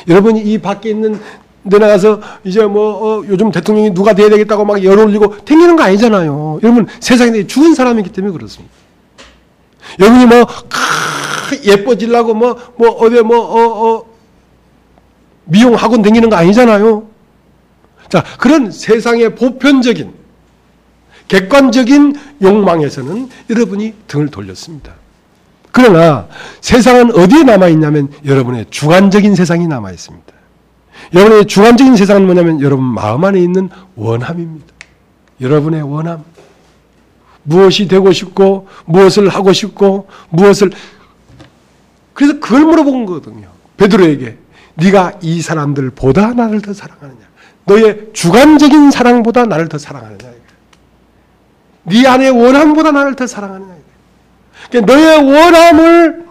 여러분이 이 밖에 있는 데 나가서 이제 요즘 대통령이 누가 돼야 되겠다고 막 열 올리고 댕기는 거 아니잖아요. 여러분 세상에 대해 죽은 사람이기 때문에 그렇습니다. 여러분이 예뻐지려고 어디 미용학원 댕기는 거 아니잖아요. 자, 그런 세상의 보편적인 객관적인 욕망에서는 여러분이 등을 돌렸습니다. 그러나 세상은 어디에 남아있냐면 여러분의 주관적인 세상이 남아있습니다. 여러분의 주관적인 세상은 뭐냐면 여러분 마음 안에 있는 원함입니다. 여러분의 원함. 무엇이 되고 싶고 무엇을 하고 싶고 무엇을 그래서 그걸 물어본 거거든요. 베드로에게 네가 이 사람들보다 나를 더 사랑하느냐. 너의 주관적인 사랑보다 나를 더 사랑하느냐. 네 안의 원함보다 나를 더 사랑하느냐. 그러니까 너의 원함을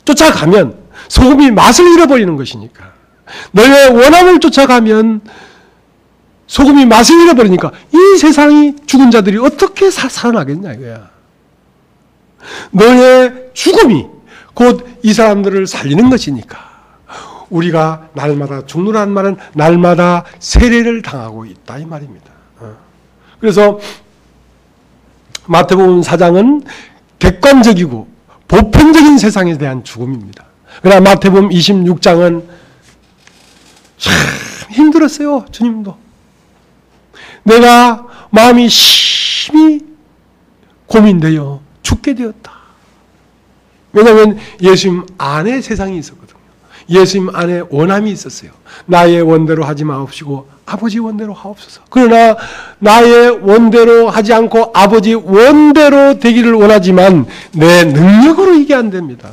쫓아가면 소금이 맛을 잃어버리는 것이니까. 너의 원함을 쫓아가면 소금이 맛을 잃어버리니까 이 세상이 죽은 자들이 어떻게 살아나겠냐 이거야. 너의 죽음이 곧 이 사람들을 살리는 것이니까 우리가 날마다 죽노라는 말은 날마다 세례를 당하고 있다 이 말입니다. 그래서 마태복음 4장은 객관적이고 보편적인 세상에 대한 죽음입니다. 그러나 마태복음 26장은 참 힘들었어요. 주님도. 내가 마음이 심히 고민되어 죽게 되었다. 왜냐하면 예수님 안에 세상이 있었거든요. 예수님 안에 원함이 있었어요. 나의 원대로 하지 마옵시고 아버지 원대로 하옵소서. 그러나 나의 원대로 하지 않고 아버지 원대로 되기를 원하지만 내 능력으로 이게 안 됩니다.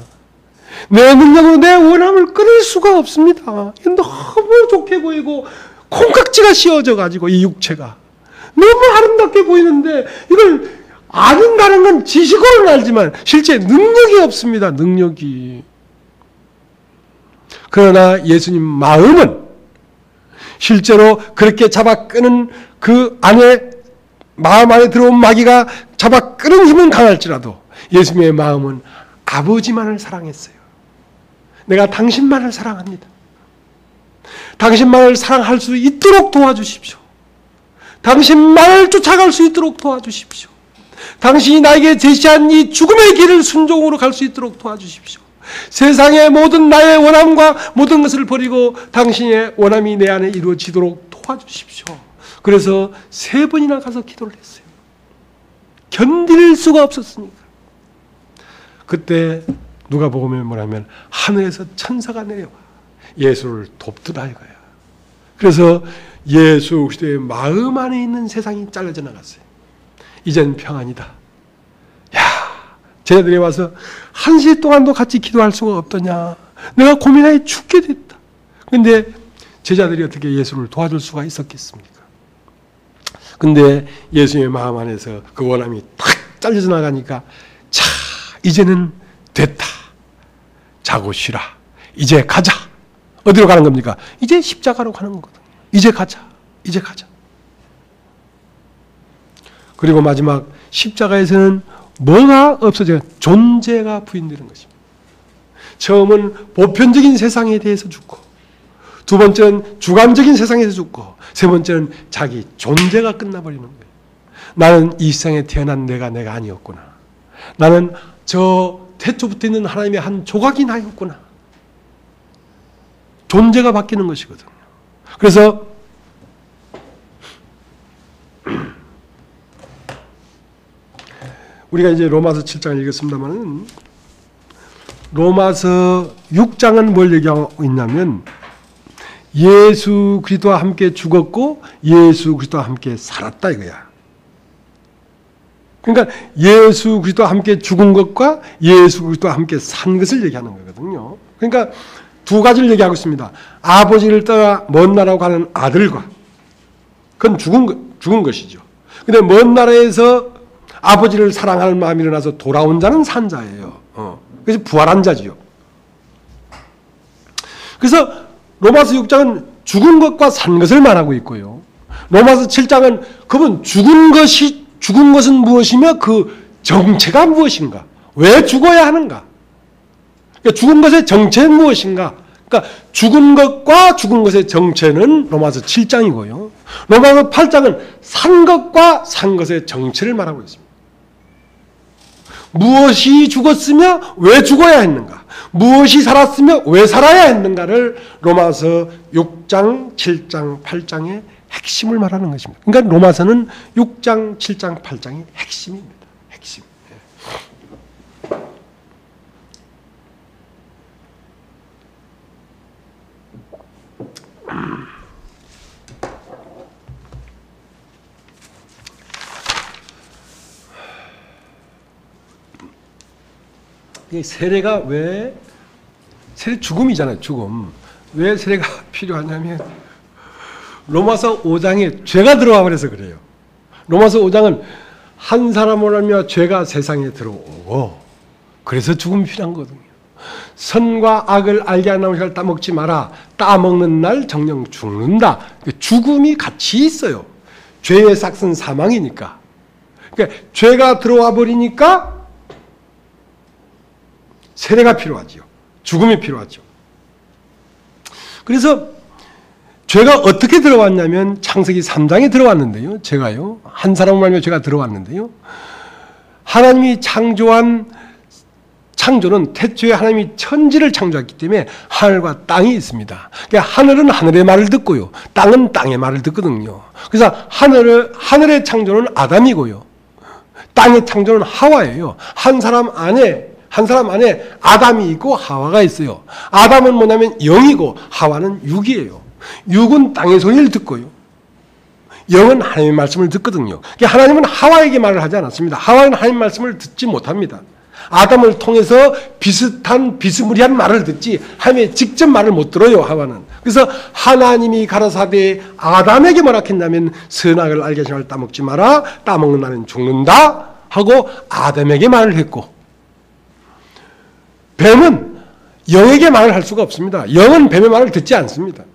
내 능력으로 내 원함을 끊을 수가 없습니다. 너무 좋게 보이고 콩깍지가 씌워져 가지고 이 육체가 너무 아름답게 보이는데 이걸 아는다는 건 지식으로는 알지만 실제 능력이 없습니다. 능력이. 그러나 예수님 마음은 실제로 그렇게 잡아 끄는 그 안에 마음 안에 들어온 마귀가 잡아 끄는 힘은 강할지라도 예수님의 마음은 아버지만을 사랑했어요. 내가 당신만을 사랑합니다. 당신만을 사랑할 수 있도록 도와주십시오. 당신만을 쫓아갈 수 있도록 도와주십시오. 당신이 나에게 제시한 이 죽음의 길을 순종으로 갈 수 있도록 도와주십시오. 세상의 모든 나의 원함과 모든 것을 버리고 당신의 원함이 내 안에 이루어지도록 도와주십시오. 그래서 3번이나 가서 기도를 했어요. 견딜 수가 없었으니까. 그때 누가복음에 뭐냐면 하늘에서 천사가 내려와 예수를 돕더라 이거야. 그래서 예수 그리스도의 마음 안에 있는 세상이 잘라져 나갔어요. 이젠 평안이다. 야, 제자들이 와서 1시 동안도 같이 기도할 수가 없더냐. 내가 고민하여 죽게 됐다. 그런데 제자들이 어떻게 예수를 도와줄 수가 있었겠습니까? 근데 예수님의 마음 안에서 그 원함이 탁 잘려져 나가니까 자, 이제는 됐다. 자고 쉬라. 이제 가자. 어디로 가는 겁니까? 이제 십자가로 가는 거거든요. 이제 가자. 이제 가자. 그리고 마지막 십자가에서는 뭐가 없어져요? 존재가 부인되는 것입니다. 처음은 보편적인 세상에 대해서 죽고, 두 번째는 주관적인 세상에서 죽고, 세 번째는 자기 존재가 끝나버리는 거예요. 나는 이 세상에 태어난 내가 아니었구나. 나는 저 태초부터 있는 하나님의 한 조각이 나였구나. 존재가 바뀌는 것이거든요. 그래서 우리가 이제 로마서 7장을 읽었습니다만 로마서 6장은 뭘 얘기하고 있냐면 예수 그리스도와 함께 죽었고 예수 그리스도와 함께 살았다 이거야. 그러니까 예수 그리스도와 함께 죽은 것과 예수 그리스도와 함께 산 것을 얘기하는 거거든요. 그러니까 두 가지를 얘기하고 있습니다. 아버지를 떠나 먼 나라로 가는 아들과 그건 죽은 것이죠. 근데 먼 나라에서 아버지를 사랑하는 마음이 일어나서 돌아온 자는 산 자예요. 그래서 부활한 자지요. 그래서 로마서 6장은 죽은 것과 산 것을 말하고 있고요. 로마서 7장은 그분 죽은 것은 무엇이며 그 정체가 무엇인가? 왜 죽어야 하는가? 그러니까 죽은 것의 정체는 무엇인가? 그러니까 죽은 것과 죽은 것의 정체는 로마서 7장이고요. 로마서 8장은 산 것과 산 것의 정체를 말하고 있습니다. 무엇이 죽었으며 왜 죽어야 했는가? 무엇이 살았으며 왜 살아야 했는가를 로마서 6장, 7장, 8장의 핵심을 말하는 것입니다. 그러니까 로마서는 6장, 7장, 8장이 핵심입니다. 핵심. 세례가 왜 세례 죽음이잖아요. 죽음. 왜 세례가 필요하냐면 로마서 5장에 죄가 들어와 버려서 그래요. 로마서 5장은 한 사람을 하며 죄가 세상에 들어오고 그래서 죽음이 필요한 거거든요. 선과 악을 알게 하는 것을 따먹지 마라. 따먹는 날 정령 죽는다. 죽음이 같이 있어요. 죄의 삭은 사망이니까. 그러니까 죄가 들어와 버리니까 세례가 필요하죠. 죽음이 필요하죠. 그래서 죄가 어떻게 들어왔냐면 창세기 3장에 들어왔는데요. 제가요. 한 사람을 말며 죄가 들어왔는데요. 하나님이 창조한 창조는 태초에 하나님이 천지를 창조했기 때문에 하늘과 땅이 있습니다. 그러니까 하늘은 하늘의 말을 듣고요. 땅은 땅의 말을 듣거든요. 그래서 하늘의 창조는 아담이고요. 땅의 창조는 하와예요. 한 사람 안에 아담이 있고 하와가 있어요. 아담은 뭐냐면 영이고 하와는 육이에요. 육은 땅의 소리를 듣고요. 영은 하나님의 말씀을 듣거든요. 그러니까 하나님은 하와에게 말을 하지 않았습니다. 하와는 하나님의 말씀을 듣지 못합니다. 아담을 통해서 비스무리한 말을 듣지 하나님의 직접 말을 못 들어요. 하와는. 그래서 하나님이 가라사대 아담에게 뭐라 했냐면 선악을 알게 하신 걸 따먹지 마라. 따먹는 날은 죽는다 하고 아담에게 말을 했고 뱀은 영에게 말을 할 수가 없습니다. 영은 뱀의 말을 듣지 않습니다.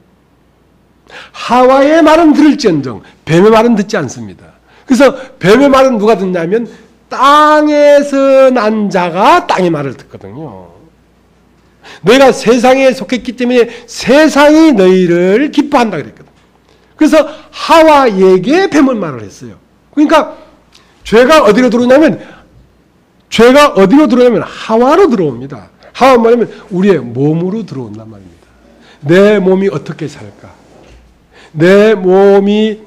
하와의 말은 들을지언정 뱀의 말은 듣지 않습니다. 그래서 뱀의 말은 누가 듣냐면 땅에서 난 자가 땅의 말을 듣거든요. 너희가 세상에 속했기 때문에 세상이 너희를 기뻐한다 그랬거든. 그래서 하와에게 뱀은 말을 했어요. 그러니까 죄가 어디로 들어오냐면 하와로 들어옵니다. 하와 말하면 우리의 몸으로 들어온단 말입니다. 내 몸이 어떻게 살까? 내 몸이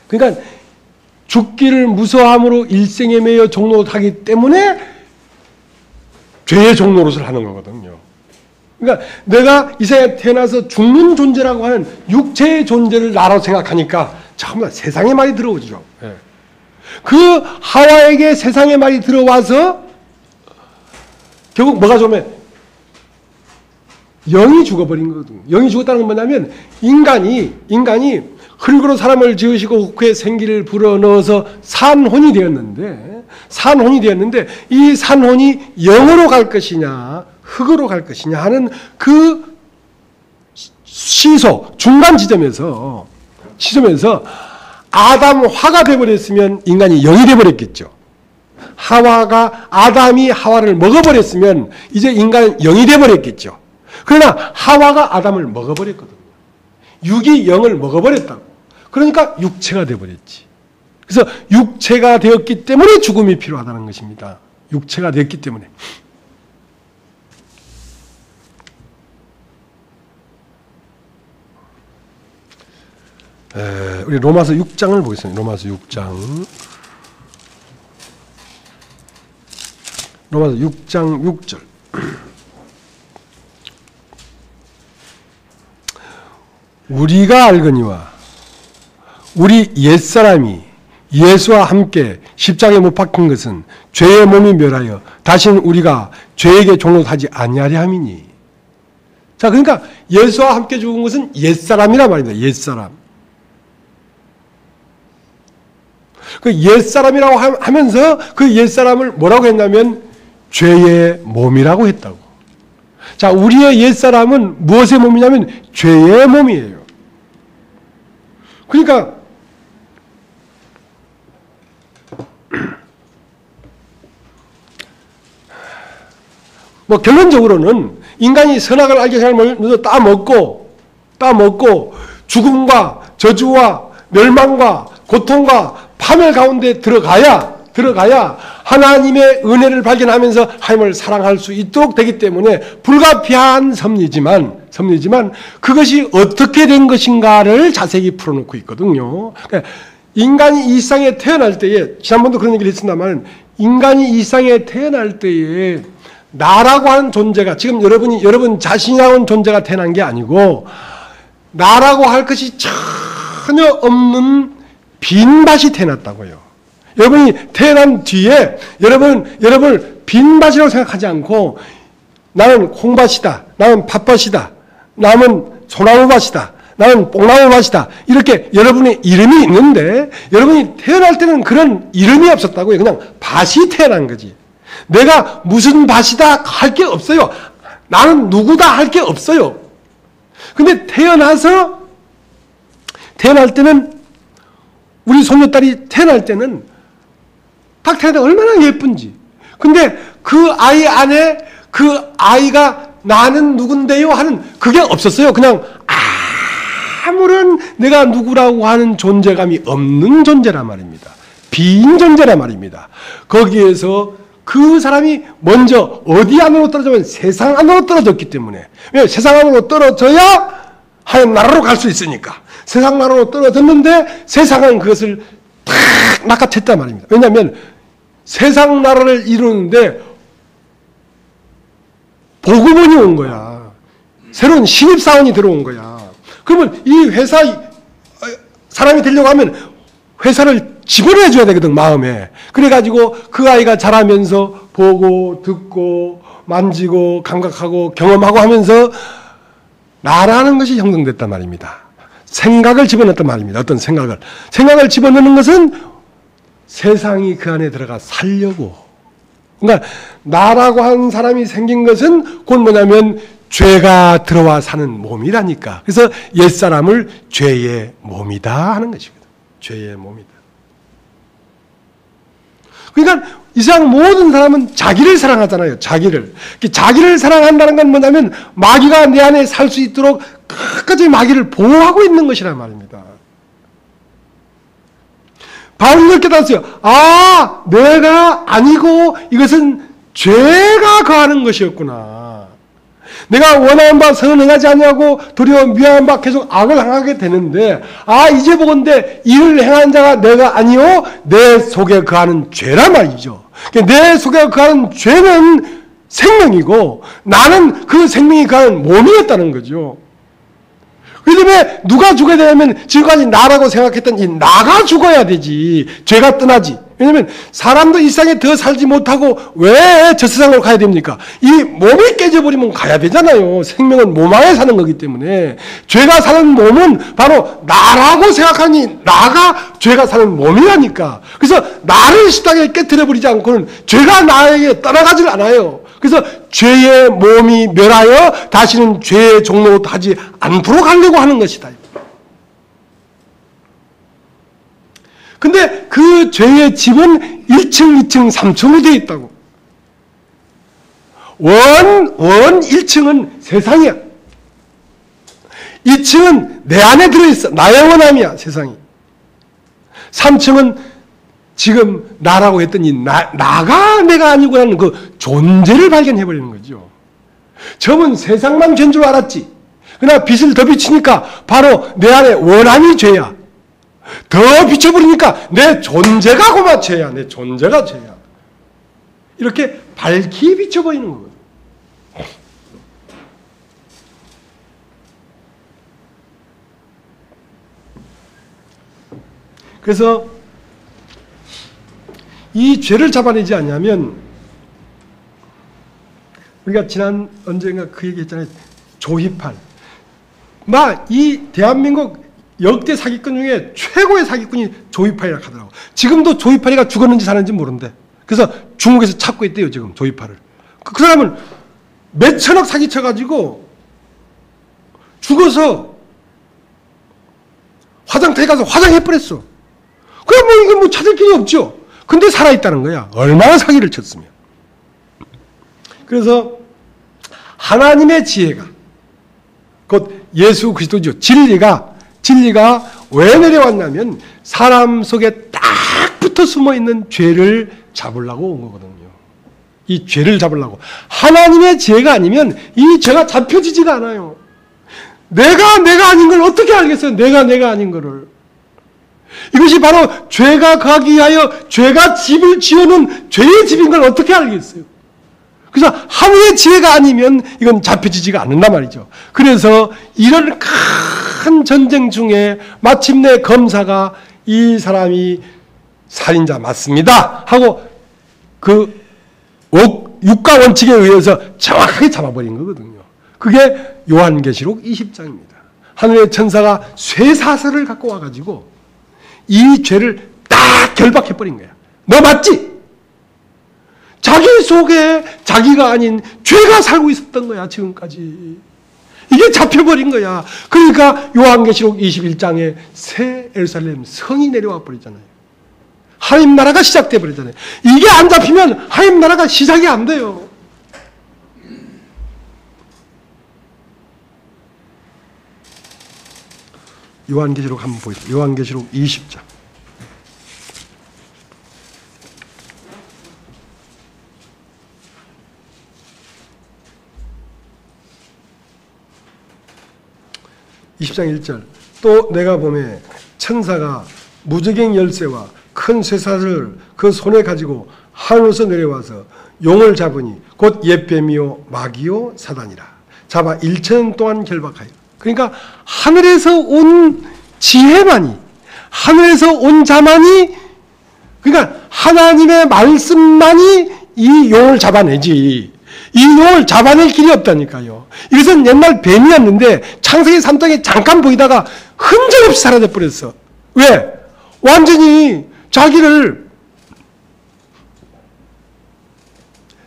그러니까 죽기를 무서워함으로 일생에 매여 종노릇하기 때문에 죄의 종노릇을 하는 거거든요. 그러니까 내가 이 세상에 태어나서 죽는 존재라고 하는 육체의 존재를 나라고 생각하니까 전부 다 세상의 말이 들어오죠. 그 하와에게 세상의 말이 들어와서 결국 뭐가 좋으면 영이 죽어버린 거거든요. 영이 죽었다는 건 뭐냐면 인간이 흙으로 사람을 지으시고 그의 생기를 불어넣어서 산혼이 되었는데 이 산혼이 영으로 갈 것이냐 흙으로 갈 것이냐 하는 그 시소 중간 지점에서 아담화가 되어버렸으면 인간이 영이 되어버렸겠죠. 아담이 하와를 먹어버렸으면 이제 인간은 영이 되어버렸겠죠. 그러나 하와가 아담을 먹어버렸거든요. 육이 영을 먹어버렸다고. 그러니까 육체가 되어버렸지. 그래서 육체가 되었기 때문에 죽음이 필요하다는 것입니다. 육체가 되었기 때문에. 우리 로마서 6장을 보겠습니다. 로마서 6장 6절. 우리가 알거니와 우리 옛사람이 예수와 함께 십자가에 못 박힌 것은 죄의 몸이 멸하여 다시는 우리가 죄에게 종노릇하지 아니하려 함이니. 자, 그러니까 예수와 함께 죽은 것은 옛사람이란 말입니다. 옛사람. 그 옛사람이라고 하면서 그 옛사람을 뭐라고 했냐면 죄의 몸이라고 했다고. 자, 우리의 옛사람은 무엇의 몸이냐면 죄의 몸이에요. 그러니까 뭐 결론적으로는 인간이 선악을 알게 생각하면서 따먹고 죽음과 저주와 멸망과 고통과 파멸 가운데 들어가야 하나님의 은혜를 발견하면서 하나님을 사랑할 수 있도록 되기 때문에 불가피한 섭리지만 그것이 어떻게 된 것인가를 자세히 풀어놓고 있거든요. 그러니까 인간이 이 세상에 태어날 때에, 지난번도 그런 얘기를 했습니다만, 인간이 이 세상에 태어날 때에 나라고 하는 존재가, 지금 여러분 자신이라고 하는 존재가 태어난 게 아니고 나라고 할 것이 전혀 없는 빈 밭이 태어났다고요. 여러분이 태어난 뒤에 여러분을 빈 밭이라고 생각하지 않고 나는 콩밭이다, 나는 팥밭이다, 나는 소나무밭이다, 나는 뽕나무밭이다, 이렇게 여러분의 이름이 있는데 여러분이 태어날 때는 그런 이름이 없었다고요. 그냥 밭이 태어난 거지. 내가 무슨 밭이다 할 게 없어요. 나는 누구다 할 게 없어요. 근데 태어날 때는 우리 손녀딸이 태어날 때는 딱 태어날 때 얼마나 예쁜지. 근데 그 아이 안에 그 아이가 나는 누군데요 하는 그게 없었어요. 그냥 아무런 내가 누구라고 하는 존재감이 없는 존재란 말입니다. 빈 존재란 말입니다. 거기에서 그 사람이 먼저 어디 안으로 떨어지면 세상 안으로 떨어졌기 때문에, 왜 세상 안으로 떨어져야 하나님 나라로 갈 수 있으니까 세상 나라로 떨어졌는데 세상은 그것을 탁 낚아챘단 말입니다. 왜냐하면 세상 나라를 이루는데 보급원이 온 거야. 새로운 신입사원이 들어온 거야. 그러면 이 회사 사람이 되려고 하면 회사를 집어넣어줘야 되거든, 마음에. 그래가지고 그 아이가 자라면서 보고 듣고 만지고 감각하고 경험하고 하면서 나라는 것이 형성됐단 말입니다. 생각을 집어넣었단 말입니다. 어떤 생각을 집어넣는 것은 세상이 그 안에 들어가 살려고. 그러니까 나라고 하는 사람이 생긴 것은 곧 뭐냐면 죄가 들어와 사는 몸이라니까. 그래서 옛사람을 죄의 몸이다 하는 것이거든. 죄의 몸이다. 그러니까 이 세상 모든 사람은 자기를 사랑하잖아요. 자기를. 자기를 사랑한다는 건 뭐냐면 마귀가 내 안에 살 수 있도록 끝까지 마귀를 보호하고 있는 것이란 말입니다. 바울이 이걸 깨달았어요. 아, 내가 아니고 이것은 죄가 거하는 것이었구나. 내가 원하는 바 선을 행하지 않냐고 도리어 미워하는 바 계속 악을 행하게 되는데, 아, 이제 보건대 이를 행한 자가 내가 아니요 내 속에 거하는 죄란 말이죠. 내 속에 거하는 죄는 생명이고 나는 그 생명이 거하는 몸이었다는 거죠. 그렇기 때문에 누가 죽어야 되냐면 지금까지 나라고 생각했던 이 나가 죽어야 되지. 죄가 떠나지. 왜냐하면 사람도 이 세상에 더 살지 못하고 왜 저 세상으로 가야 됩니까? 이 몸이 깨져버리면 가야 되잖아요. 생명은 몸 안에 사는 거기 때문에. 죄가 사는 몸은 바로 나라고 생각하니 나가 죄가 사는 몸이라니까. 그래서 나를 식당에 깨트려버리지 않고는 죄가 나에게 떠나가질 않아요. 그래서 죄의 몸이 멸하여 다시는 죄의 종로로 하지 않도록 하려고 하는 것이다. 근데 그 죄의 집은 1층, 2층, 3층으로 되어 있다고. 원 1층은 세상이야. 2층은 내 안에 들어있어. 나의 원함이야, 세상이. 3층은 지금 나라고 했던 이 나가 내가 아니고 하는 그 존재를 발견해버리는 거죠. 처음은 세상만 죄인 줄 알았지. 그러나 빛을 더 비치니까 바로 내 안에 원함이 죄야. 더 비춰버리니까 내 존재가 고마 죄야. 내 존재가 죄야. 이렇게 밝히 비춰버리는 거거든. 그래서 이 죄를 잡아내지 않냐면 우리가 지난 언젠가 그 얘기했잖아요. 조희팔. 이 대한민국 역대 사기꾼 중에 최고의 사기꾼이 조희팔이라고 하더라고. 지금도 조희팔이가 죽었는지 사는지 모른대. 그래서 중국에서 찾고 있대요, 지금 조희팔을. 그 사람은 몇 천억 사기쳐가지고 죽어서 화장터에 가서 화장해버렸어. 그럼 이거 찾을 길이 없죠. 근데 살아있다는 거야. 얼마나 사기를 쳤으면. 그래서 하나님의 지혜가 곧 예수 그리스도죠. 진리가 왜 내려왔냐면 사람 속에 딱 붙어 숨어있는 죄를 잡으려고 온 거거든요. 이 죄를 잡으려고. 하나님의 지혜가 아니면 이 죄가 잡혀지지가 않아요. 내가 아닌 걸 어떻게 알겠어요? 내가 아닌 거를. 이것이 바로 죄가 가기 위하여 죄가 집을 지어놓은 죄의 집인 걸 어떻게 알겠어요? 그래서 하나님의 지혜가 아니면 이건 잡혀지지가 않는단 말이죠. 그래서 이런 큰 전쟁 중에 마침내 검사가 이 사람이 살인자 맞습니다 하고 그 육가 원칙에 의해서 정확하게 잡아버린 거거든요. 그게 요한계시록 20장입니다. 하늘의 천사가 쇠사슬을 갖고 와가지고 이 죄를 딱 결박해버린 거야. 너 맞지? 자기 속에 자기가 아닌 죄가 살고 있었던 거야, 지금까지. 이게 잡혀버린 거야. 그러니까 요한계시록 21장에 새 예루살렘 성이 내려와 버리잖아요. 하나님 나라가 시작돼 버리잖아요. 이게 안 잡히면 하나님 나라가 시작이 안 돼요. 요한계시록 한번 보겠습니다. 요한계시록 20장. 또 내가 보매 천사가 무저갱 열쇠와 큰 쇠사슬을 그 손에 가지고 하늘에서 내려와서 용을 잡으니 곧 옛뱀이요 마귀요 사단이라. 잡아 1천 동안 결박하여. 그러니까 하늘에서 온 지혜만이, 하늘에서 온 자만이, 그러니까 하나님의 말씀만이 이 용을 잡아내지. 이 용을 잡아낼 길이 없다니까요. 이것은 옛날 뱀이었는데 창세기 3장에 잠깐 보이다가 흔적 없이 사라져 버렸어. 왜? 완전히 자기를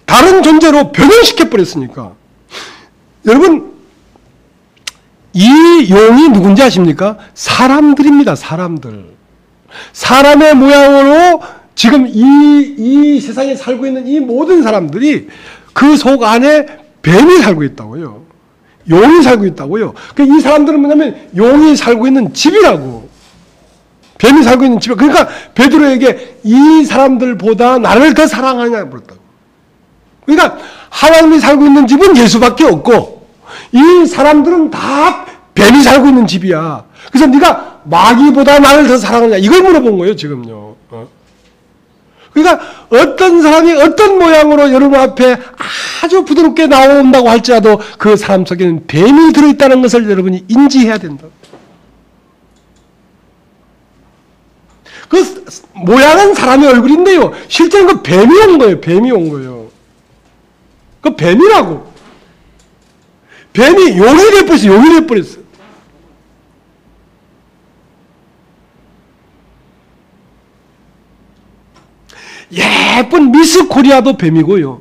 다른 존재로 변형시켜 버렸으니까. 여러분, 이 용이 누군지 아십니까? 사람들입니다. 사람들. 사람의 모양으로 지금 이 세상에 살고 있는 이 모든 사람들이 그 속 안에 뱀이 살고 있다고요. 용이 살고 있다고요. 이 사람들은 뭐냐면 용이 살고 있는 집이라고. 뱀이 살고 있는 집. 그러니까 베드로에게 이 사람들보다 나를 더 사랑하냐 물었다고. 그러니까 하나님이 살고 있는 집은 예수밖에 없고 이 사람들은 다 뱀이 살고 있는 집이야. 그래서 네가 마귀보다 나를 더 사랑하냐 이걸 물어본 거예요 지금요. 그러니까 어떤 사람이 어떤 모양으로 여러분 앞에 아주 부드럽게 나온다고 할지라도 그 사람 속에는 뱀이 들어있다는 것을 여러분이 인지해야 된다. 그 모양은 사람의 얼굴인데요. 실제는 그 뱀이 온 거예요. 뱀이 온 거예요. 그 뱀이라고. 뱀이 용이 돼버렸어요. 용이 돼버렸어요. 예쁜 미스 코리아도 뱀이고요.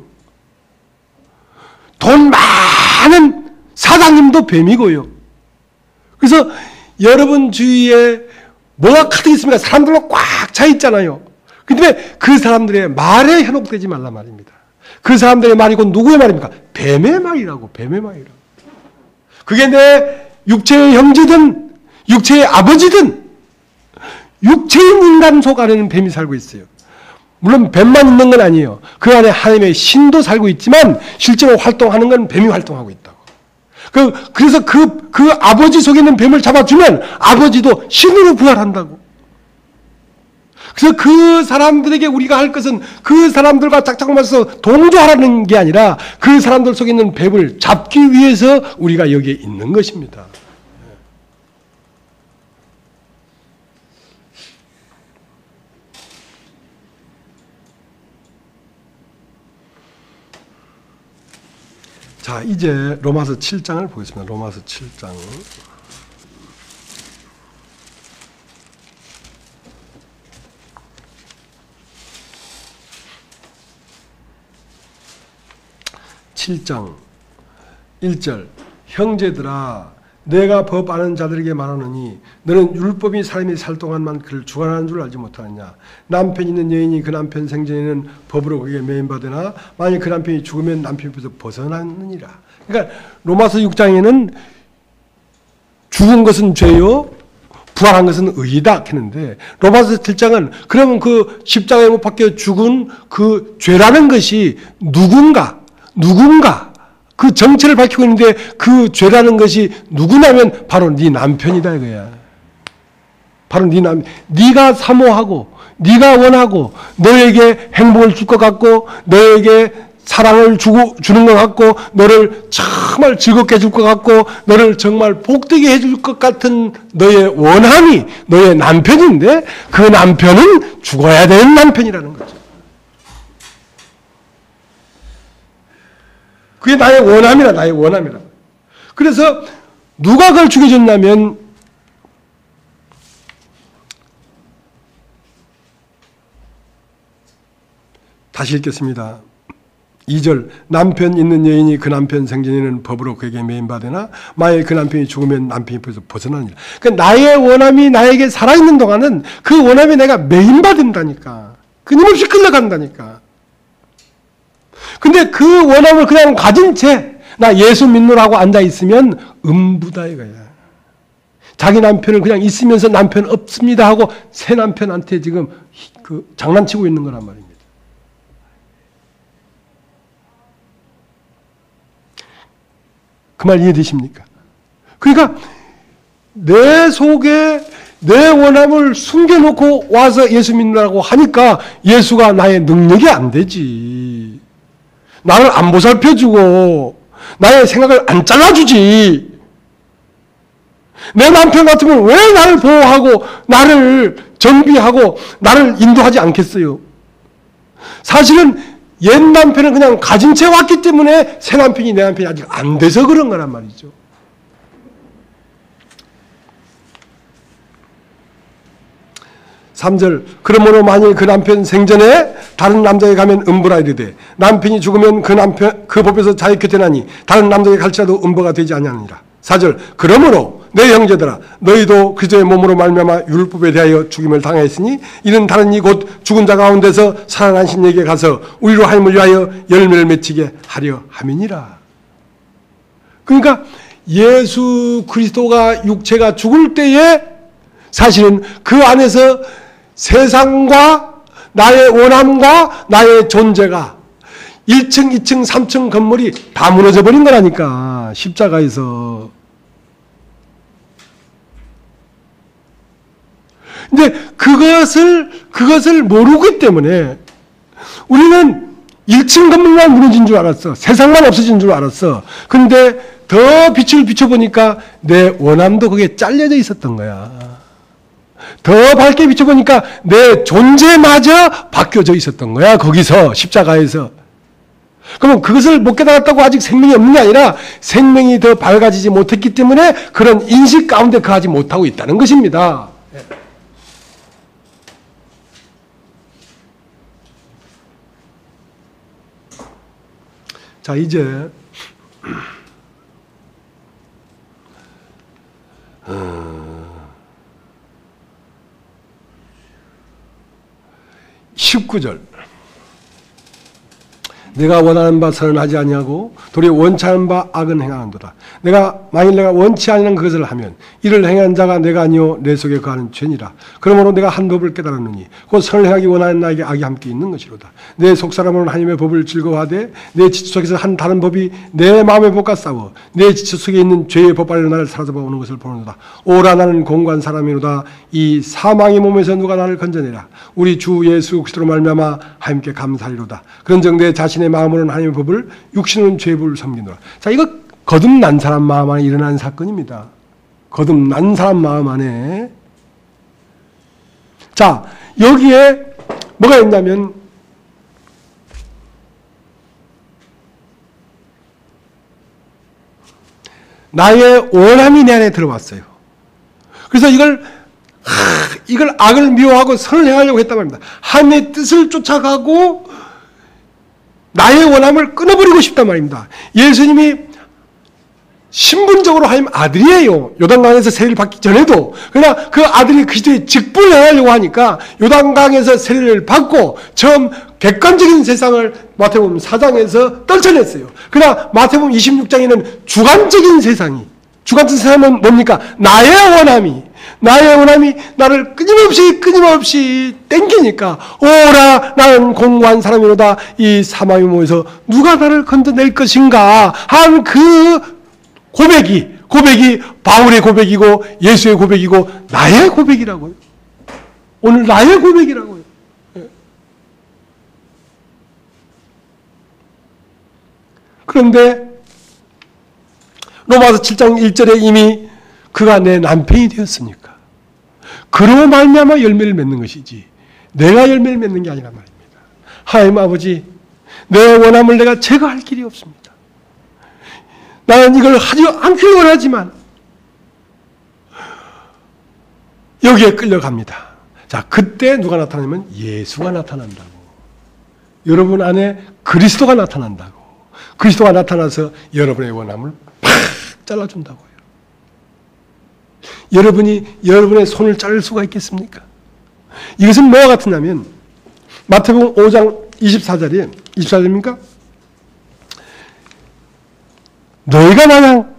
돈 많은 사장님도 뱀이고요. 그래서 여러분 주위에 뭐가 가득 있습니까? 사람들로 꽉 차 있잖아요. 그런데 그 사람들의 말에 현혹되지 말라 말입니다. 그 사람들의 말이고 누구의 말입니까? 뱀의 말이라고. 뱀의 말이라고. 그게 내 육체의 형제든 육체의 아버지든 육체인 인간 속 안에는 뱀이 살고 있어요. 물론 뱀만 있는 건 아니에요. 그 안에 하나님의 신도 살고 있지만 실제로 활동하는 건 뱀이 활동하고 있다고. 그래서 그 아버지 속에 있는 뱀을 잡아주면 아버지도 신으로 부활한다고. 그래서 그 사람들에게 우리가 할 것은 그 사람들과 짝짝을 맞서 동조하라는 게 아니라 그 사람들 속에 있는 뱀을 잡기 위해서 우리가 여기에 있는 것입니다. 자, 이제 로마서 7장을 보겠습니다. 로마서 7장. (7장) 1절 형제들아 내가 법 아는 자들에게 말하노니 너는 율법이 사람이 살 동안만 그를 주관하는 줄 알지 못하느냐. 남편 있는 여인이 그 남편 생전에는 법으로 그에게 매인받으나 만약 그 남편이 죽으면 남편에서 벗어나느니라. 그러니까 로마서 6장에는 죽은 것은 죄요 부활한 것은 의이다 했는데 로마서 7장은 그러면 그 십자가에 못 박혀 죽은 그 죄라는 것이 누군가 그 정체를 밝히고 있는데 그 죄라는 것이 누구냐면 바로 네 남편이다 이거야. 바로 네 네가 사모하고 네가 원하고 너에게 행복을 줄 것 같고 너에게 사랑을 주는 것 같고 너를 정말 즐겁게 해줄 것 같고 너를 정말 복되게 해줄 것 같은 너의 원함이 너의 남편인데 그 남편은 죽어야 되는 남편이라는 거죠. 그게 나의 원함이라. 그래서 누가 그걸 죽여줬냐면 다시 읽겠습니다. 2절 남편 있는 여인이 그 남편 생전에는 법으로 그에게 매인받으나 만일 그 남편이 죽으면 남편이 벗어나니라. 그러니까 나의 원함이 나에게 살아있는 동안은 그 원함이 내가 매인받는다니까. 끊임없이 끌려간다니까. 근데 그 원함을 그냥 가진 채 나 예수 믿노라고 앉아있으면 음부다 이거야. 자기 남편을 그냥 있으면서 남편 없습니다 하고 새 남편한테 지금 장난치고 있는 거란 말입니다. 그 말 이해되십니까? 그러니까 내 속에 내 원함을 숨겨놓고 와서 예수 믿는다고 하니까 예수가 나의 능력이 안 되지. 나를 안 보살펴주고 나의 생각을 안 잘라주지. 내 남편 같으면 왜 나를 보호하고 나를 정비하고 나를 인도하지 않겠어요? 사실은 옛 남편은 그냥 가진 채 왔기 때문에 새 남편이 내 남편이 아직 안 돼서 그런 거란 말이죠. (3절) 그러므로 만일 그 남편 생전에 다른 남자에게 가면 음부라 이르되 남편이 죽으면 그 법에서 자유케 되나니 다른 남자에게 갈지라도 음부가 되지 아니하느니라. (4절) 그러므로 내 형제들아 너희도 그리스도의 몸으로 말미암아 율법에 대하여 죽임을 당하였으니 이는 다른 이 곧 죽은 자 가운데서 살아나신 이에게 가서 우리로 하임을 위하여 열매를 맺히게 하려 함이니라. 그러니까 예수 그리스도가 육체가 죽을 때에 사실은 그 안에서 세상과 나의 원함과 나의 존재가 1층, 2층, 3층 건물이 다 무너져 버린 거라니까. 십자가에서. 근데 그것을 모르기 때문에 우리는 1층 건물만 무너진 줄 알았어. 세상만 없어진 줄 알았어. 근데 더 빛을 비춰보니까 내 원함도 거기에 잘려져 있었던 거야. 더 밝게 비춰보니까 내 존재마저 바뀌어져 있었던 거야. 거기서 십자가에서. 그러면 그것을 못 깨달았다고 아직 생명이 없는 게 아니라 생명이 더 밝아지지 못했기 때문에 그런 인식 가운데 거하지 못하고 있다는 것입니다. 자, 이제 19절. 내가 원하는 바 선은 하지 아니하고 도리어 원치 않은 바 악은 행하는도다. 만일 내가 원치 않는 그것을 하면 이를 행한 자가 내가 아니요 내 속에 거하는 죄니라. 그러므로 내가 한 법을 깨달았느니 곧 선을 행하기 원하는 나에게 악이 함께 있는 것이로다. 내 속사람으로는 하나님의 법을 즐거워하되 내 지체 속에서 한 다른 법이 내 마음의 법과 싸워 내 지체 속에 있는 죄의 법 아래로 나를 사로잡아 오는 것을 보는도다. 오라 나는 공고한 사람이로다. 이 사망의 몸에서 누가 나를 건져내라. 우리 주 예수 그리스도로 말미암아 하나님께 감사하리로다. 그런즉 내 자신의 마음으로는 하나님의 법을 육신으로는 죄의 법을 섬기노라. 자, 이거 거듭난 사람 마음 안에 일어난 사건입니다. 거듭난 사람 마음 안에. 자, 여기에 뭐가 있냐면 나의 원함이 내 안에 들어왔어요. 그래서 이걸 악을 미워하고 선을 행하려고 했단 말입니다. 하나님의 뜻을 쫓아가고 나의 원함을 끊어버리고 싶단 말입니다. 예수님이 신분적으로 하나님 아들이에요. 요단강에서 세례를 받기 전에도. 그러나 그 아들이 그리스도의 직분을 행하려고 하니까 요단강에서 세례를 받고 처음 객관적인 세상을 마태복음 4장에서 떨쳐냈어요. 그러나 마태복음 26장에는 주관적인 세상이, 주관적인 세상은 뭡니까? 나의 원함이 나를 끊임없이 땡기니까 오라 나는 공고한 사람이로다. 이 사망의 몸에서 누가 나를 건져낼 것인가 한 그 고백이 바울의 고백이고 예수의 고백이고 나의 고백이라고요. 오늘 나의 고백이라고요. 그런데 로마서 7장 1절에 이미 그가 내 남편이 되었으니까 그로 말미암아 열매를 맺는 것이지 내가 열매를 맺는 게 아니란 말입니다. 하나님 아버지, 내 원함을 내가 제거할 길이 없습니다. 나는 이걸 하지 않기를 원하지만 여기에 끌려갑니다. 자, 그때 누가 나타나면 예수가 나타난다고. 여러분 안에 그리스도가 나타난다고. 그리스도가 나타나서 여러분의 원함을 팍 잘라준다고요. 여러분이 여러분의 손을 자를 수가 있겠습니까? 이것은 뭐와 같으냐면 마태복음 5장 24절입니까? 너희가 만약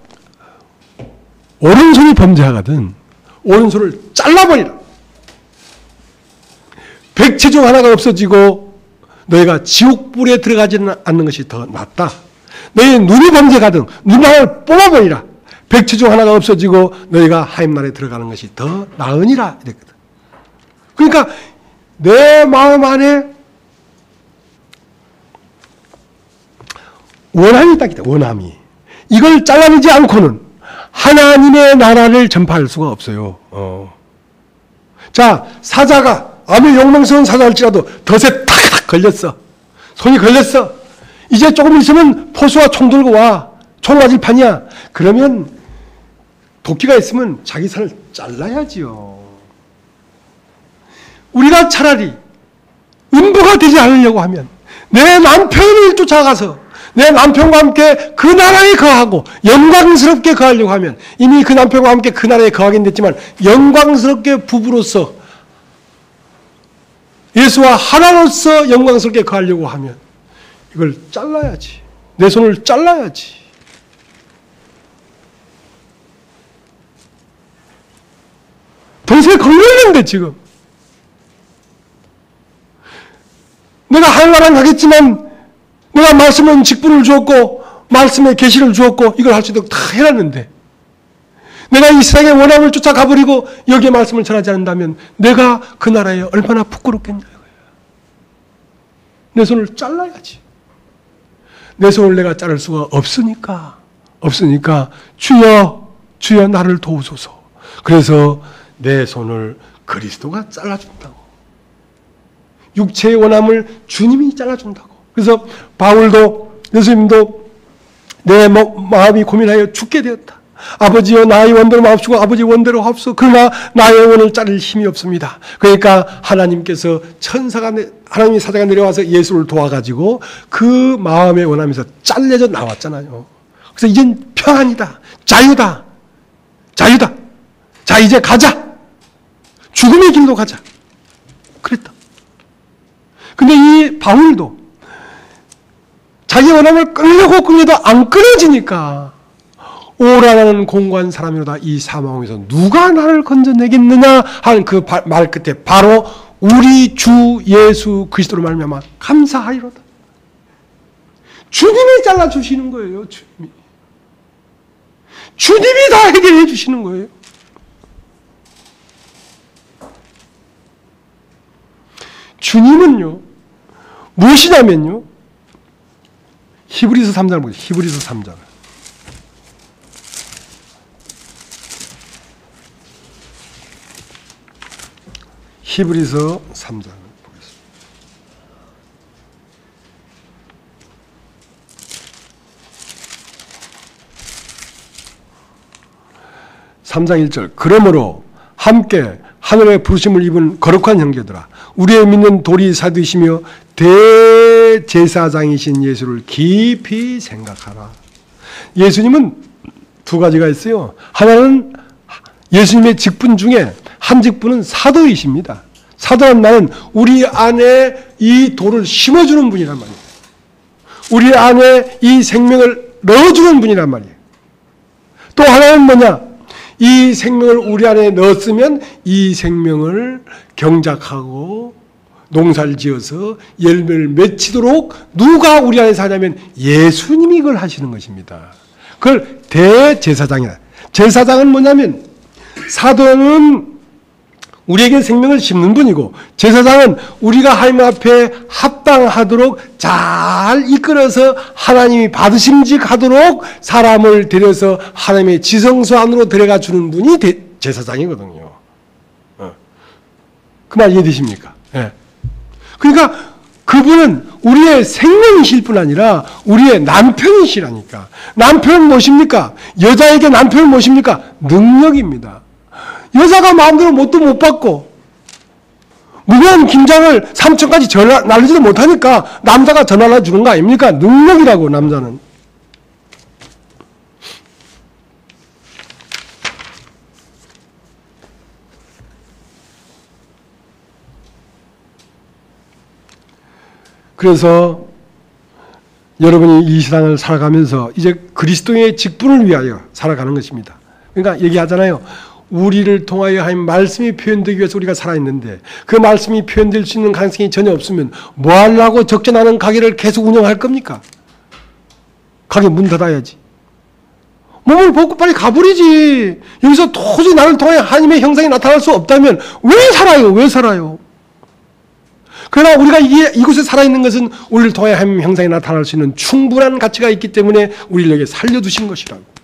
오른손이 범죄하거든 오른손을 잘라버리라. 백체 중 하나가 없어지고 너희가 지옥불에 들어가지는 않는 것이 더 낫다. 너희 눈이 범죄하거든 눈 하나를 뽑아버리라. 백체 중 하나가 없어지고 너희가 하나님 나라에 들어가는 것이 더 나으니라. 이랬거든. 그러니까 내 마음 안에 원함이 딱 있다. 원함이. 이걸 잘라내지 않고는 하나님의 나라를 전파할 수가 없어요. 자, 사자가 아무리 용맹스러운 사자일지라도 덫에 탁 걸렸어. 손이 걸렸어. 이제 조금 있으면 포수와 총 들고 와. 총 맞을 판이야. 그러면 도끼가 있으면 자기 손을 잘라야지요. 우리가 차라리 음부가 되지 않으려고 하면 내 남편을 쫓아가서 내 남편과 함께 그 나라에 거하고 영광스럽게 거하려고 하면, 이미 그 남편과 함께 그 나라에 거하긴 됐지만 영광스럽게 부부로서 예수와 하나로서 영광스럽게 거하려고 하면 이걸 잘라야지. 내 손을 잘라야지. 동시에 걸려있는데 지금. 내가 하늘나라는 가겠지만 내가 말씀은 직분을 주었고 말씀의 계시를 주었고 이걸 할 수 있도록 다 해놨는데 내가 이 세상의 원함을 쫓아가버리고 여기에 말씀을 전하지 않는다면 내가 그 나라에 얼마나 부끄럽겠냐 이거야. 내 손을 잘라야지. 내 손을 내가 자를 수가 없으니까 주여 나를 도우소서. 그래서 내 손을 그리스도가 잘라준다고. 육체의 원함을 주님이 잘라준다고. 그래서 바울도 예수님도 내 마음이 고민하여 죽게 되었다. 아버지여 나의 원대로 마옵시고 아버지 원대로 하옵소서. 그러나 나의 원을 자를 힘이 없습니다. 그러니까 하나님께서 하나님의 사자가 내려와서 예수를 도와가지고 그 마음의 원함에서 잘려져 나왔잖아요. 그래서 이젠 평안이다. 자유다. 자 이제 가자. 죽음의 길로 가자. 그랬다. 근데 이 바울도 자기 원함을 끌려도 안 끌어지니까 오라라는 공고한 사람이로다 이 사망에서 누가 나를 건져내겠느냐 하는 그 말 끝에 바로 우리 주 예수 그리스도로 말미암아 감사하리로다. 주님이 잘라주시는 거예요. 주님이 다 해결해 주시는 거예요. 주님은요, 무엇이냐면요, 히브리서 3장을 보세요. 히브리서 3장. 히브리서 3장을 보겠습니다. 3장 1절. 그러므로 함께 하늘의 부르심을 입은 거룩한 형제들아, 우리의 믿는 도리 사드시며 대제사장이신 예수를 깊이 생각하라. 예수님은 두 가지가 있어요. 하나는 예수님의 직분 중에 한 직분은 사도이십니다. 사도란 말은 우리 안에 이 돌을 심어주는 분이란 말이에요. 우리 안에 이 생명을 넣어주는 분이란 말이에요. 또 하나는 뭐냐? 이 생명을 우리 안에 넣었으면 이 생명을 경작하고 농사를 지어서 열매를 맺히도록 누가 우리 안에 사냐면 예수님이 그걸 하시는 것입니다. 그걸 대제사장이라. 제사장은 뭐냐면 사도는 우리에게 생명을 심는 분이고 제사장은 우리가 하나님 앞에 합당하도록 잘 이끌어서 하나님이 받으심직하도록 사람을 데려서 하나님의 지성소 안으로 데려가 주는 분이 제사장이거든요. 그 말 이해되십니까? 네. 그러니까 그분은 우리의 생명이실 뿐 아니라 우리의 남편이시라니까. 남편은 무엇입니까? 여자에게 남편은 무엇입니까? 능력입니다. 여자가 마음대로 뭣도 못 받고 무거운 김장을 삼천까지 날리지도 못하니까 남자가 더 날라주는 거 아닙니까? 능력이라고. 남자는. 그래서 여러분이 이 세상을 살아가면서 이제 그리스도의 직분을 위하여 살아가는 것입니다. 그러니까 얘기하잖아요. 우리를 통하여 하나님 말씀이 표현되기 위해서 우리가 살아있는데 그 말씀이 표현될 수 있는 가능성이 전혀 없으면 뭐 하려고 적전하는 가게를 계속 운영할 겁니까? 가게 문 닫아야지. 몸을 벗고 빨리 가버리지. 여기서 도저히 나를 통하여 하나님의 형상이 나타날 수 없다면 왜 살아요? 왜 살아요? 그러나 우리가 이곳에 살아있는 것은 우리를 통하여 하나님 형상이 나타날 수 있는 충분한 가치가 있기 때문에 우리를 여기에 살려두신 것이라고.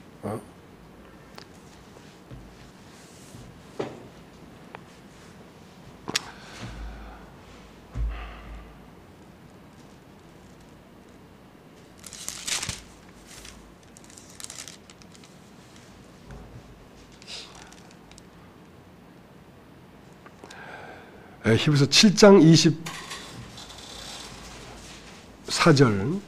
히브리서 7장 24절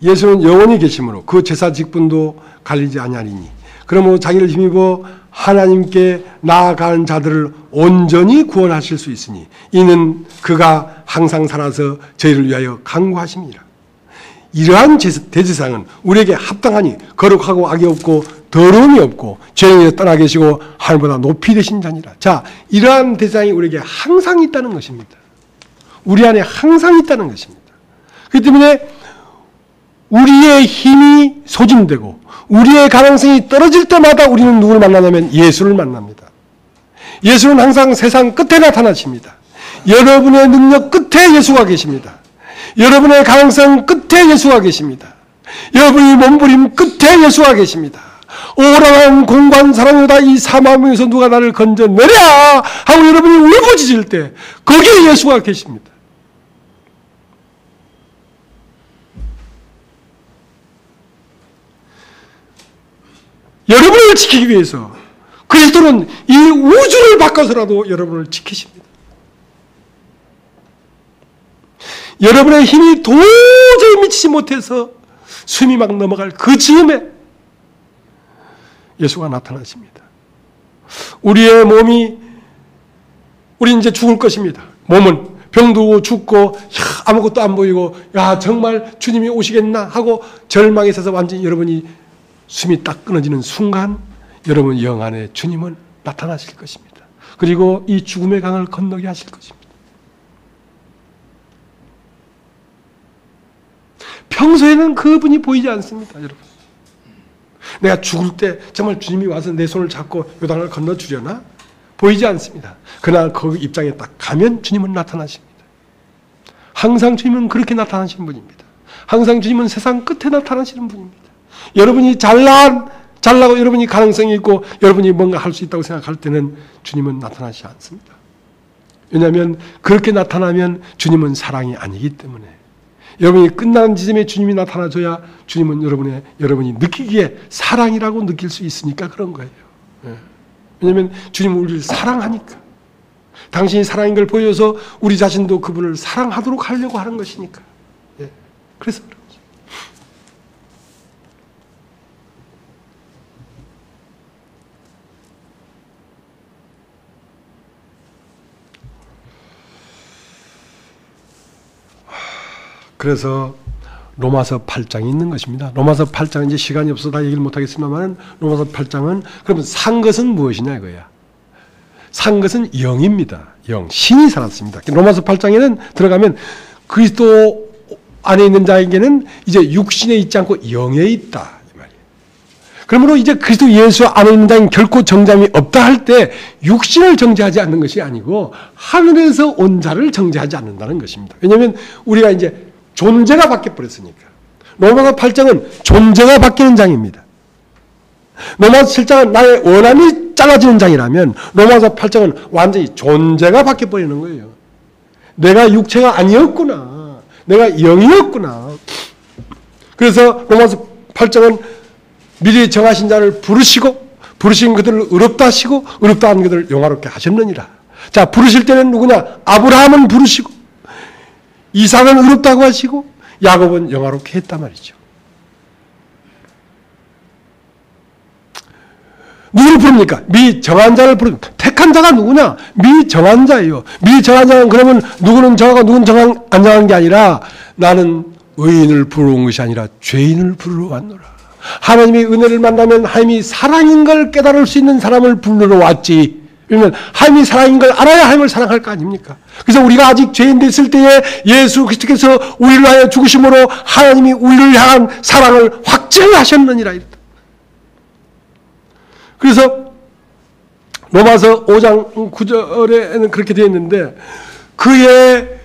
예수는 영원히 계심으로 그 제사 직분도 갈리지 아니하리니 그러므로 자기를 힘입어 하나님께 나아가는 자들을 온전히 구원하실 수 있으니 이는 그가 항상 살아서 저희를 위하여 간구하심이라. 이러한 대제사장은 우리에게 합당하니 거룩하고 악이 없고 더러움이 없고 죄인에서 떠나 계시고 하늘보다 높이 되신 자니라. 자, 이러한 대제사장이 우리에게 항상 있다는 것입니다. 우리 안에 항상 있다는 것입니다. 그렇기 때문에 우리의 힘이 소진되고 우리의 가능성이 떨어질 때마다 우리는 누구를 만나냐면 예수를 만납니다. 예수는 항상 세상 끝에 나타나십니다. 여러분의 능력 끝에 예수가 계십니다. 여러분의 가능성 끝에 예수가 계십니다. 여러분이 몸부림 끝에 예수가 계십니다. 오랑한 공관 사랑이다 이 사망에서 누가 나를 건져내랴 하고 여러분이 울부짖을 때 거기에 예수가 계십니다. 여러분을 지키기 위해서 그리스도는 이 우주를 바꿔서라도 여러분을 지키십니다. 여러분의 힘이 도저히 미치지 못해서 숨이 막 넘어갈 그 즈음에 예수가 나타나십니다. 우리의 몸이 우리 이제 죽을 것입니다. 몸은 병들고 죽고 아무것도 안 보이고 야 정말 주님이 오시겠나 하고 절망에 있어서 완전히 여러분이 숨이 딱 끊어지는 순간 여러분 영 안에 주님은 나타나실 것입니다. 그리고 이 죽음의 강을 건너게 하실 것입니다. 평소에는 그분이 보이지 않습니다. 여러분. 내가 죽을 때 정말 주님이 와서 내 손을 잡고 요단을 건너주려나? 보이지 않습니다. 그날 그 입장에 딱 가면 주님은 나타나십니다. 항상 주님은 그렇게 나타나시는 분입니다. 항상 주님은 세상 끝에 나타나시는 분입니다. 여러분이 잘나고 여러분이 가능성이 있고 여러분이 뭔가 할 수 있다고 생각할 때는 주님은 나타나지 않습니다. 왜냐하면 그렇게 나타나면 주님은 사랑이 아니기 때문에 여러분이 끝나는 지점에 주님이 나타나줘야 주님은 여러분이 느끼기에 사랑이라고 느낄 수 있으니까 그런 거예요. 왜냐하면 주님은 우리를 사랑하니까. 당신이 사랑인 걸 보여서 우리 자신도 그분을 사랑하도록 하려고 하는 것이니까. 그래서 그런 거죠. 그래서 로마서 8장이 있는 것입니다. 로마서 8장은 이제 시간이 없어서 다 얘기를 못하겠습니다만 로마서 8장은 그러면 산 것은 무엇이냐 이거야. 산 것은 영입니다. 영. 신이 살았습니다. 로마서 8장에는 들어가면 그리스도 안에 있는 자에게는 이제 육신에 있지 않고 영에 있다. 이 말이에요. 그러므로 이제 그리스도 예수 안에 있는 자는 결코 정죄함이 없다 할 때 육신을 정죄하지 않는 것이 아니고 하늘에서 온 자를 정죄하지 않는다는 것입니다. 왜냐하면 우리가 이제 존재가 바뀌어버렸으니까. 로마서 8장은 존재가 바뀌는 장입니다. 로마서 7장은 나의 원함이 잘라지는 장이라면 로마서 8장은 완전히 존재가 바뀌어버리는 거예요. 내가 육체가 아니었구나. 내가 영이었구나. 그래서 로마서 8장은 미리 정하신 자를 부르신 그들을 의롭다 하시고 의롭다 한 그들을 영화롭게 하셨느니라. 자, 부르실 때는 누구냐? 아브라함은 부르시고 이삭은 의롭다고 하시고 야곱은 영화롭게 했단 말이죠. 누구를 부릅니까? 미정한 자를 부릅니다. 택한 자가 누구냐? 미정한 자예요. 미정한 자는 그러면 누구는 정하고 누구는 안 정한 게 아니라 나는 의인을 부르러 온 것이 아니라 죄인을 부르러 왔노라. 하나님이 은혜를 만나면 하나님이 사랑인 걸 깨달을 수 있는 사람을 부르러 왔지. 그러면 하나님이 사랑인 걸 알아야 하나님을 사랑할 거 아닙니까? 그래서 우리가 아직 죄인 됐을 때에 예수 그리스도께서 우리를 위하여 죽으심으로 하나님이 우리를 향한 사랑을 확증하셨느니라. 그래서 로마서 5장 9절에는 그렇게 되어 있는데 그의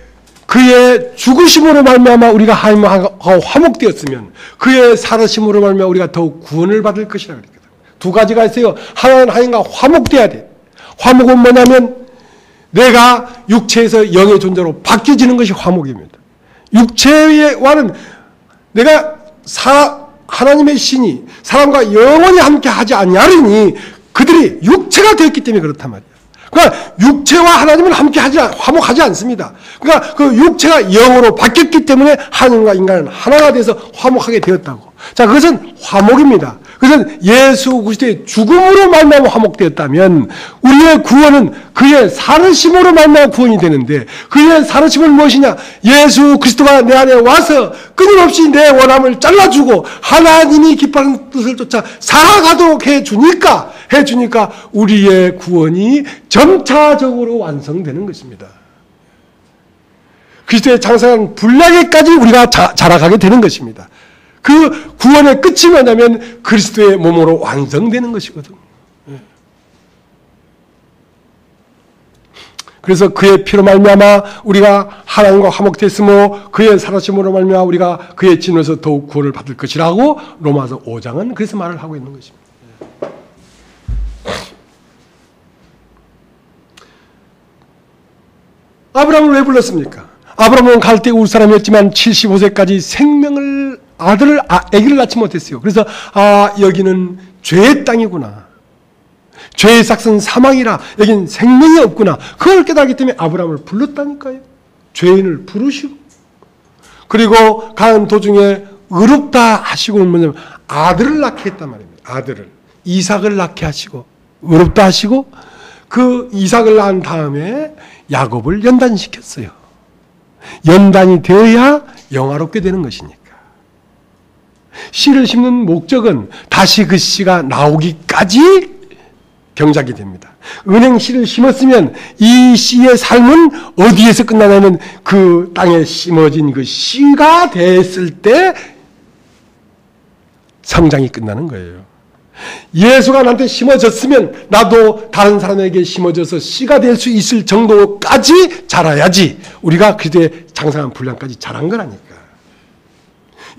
죽으심으로 말미암아 우리가 하나님과 화목되었으면 그의 살으심으로 말미암아 우리가 더욱 구원을 받을 것이라 그랬거든. 두 가지가 있어요. 하나는 하나님과 화목돼야 돼. 화목은 뭐냐면 내가 육체에서 영의 존재로 바뀌어지는 것이 화목입니다. 육체와는 내가 하나님의 신이 사람과 영원히 함께 하지 아니하리니 그들이 육체가 되었기 때문에 그렇단 말이야. 그러니까 육체와 하나님은 화목하지 않습니다. 그러니까 그 육체가 영으로 바뀌었기 때문에 하나님과 인간은 하나가 돼서 화목하게 되었다고. 자, 그것은 화목입니다. 그것은 예수 그리스도의 죽음으로 말미암아 화목되었다면 우리의 구원은 그의 살으심으로 말미암아 구원이 되는데, 그의 살으심은 무엇이냐? 예수 그리스도가 내 안에 와서 끊임없이 내 원함을 잘라주고 하나님이 기뻐하는 뜻을 쫓아 살아가도록 해주니까 우리의 구원이 점차적으로 완성되는 것입니다. 그리스도의 장사한 분량에까지 우리가 자라가게 되는 것입니다. 그 구원의 끝이 뭐냐면 그리스도의 몸으로 완성되는 것이거든요. 그래서 그의 피로 말미암아 우리가 하나님과 화목됐으므로 그의 살아심으로 말미암아 우리가 그의 진노에서 더욱 구원을 받을 것이라고 로마서 5장은 그래서 말을 하고 있는 것입니다. 아브라함을 왜 불렀습니까? 아브라함은 갈대 우르 사람이었지만 75세까지 아기를 낳지 못했어요. 그래서 여기는 죄의 땅이구나. 죄의 삭은 사망이라 여긴 생명이 없구나. 그걸 깨달았기 때문에 아브라함을 불렀다니까요. 죄인을 부르시고. 그리고 가는 도중에 의롭다 하시고 뭐냐면 아들을 낳게 했단 말입니다. 아들을. 이삭을 낳게 하시고 의롭다 하시고 그 이삭을 낳은 다음에 야곱을 연단시켰어요. 연단이 되어야 영화롭게 되는 것이니까. 씨를 심는 목적은 다시 그 씨가 나오기까지 경작이 됩니다. 은행 씨를 심었으면 이 씨의 삶은 어디에서 끝나냐면 그 땅에 심어진 그 씨가 됐을 때 성장이 끝나는 거예요. 예수가 나한테 심어졌으면 나도 다른 사람에게 심어져서 씨가 될 수 있을 정도까지 자라야지 우리가 그리스도의 장성한 분량까지 자란 거라니까.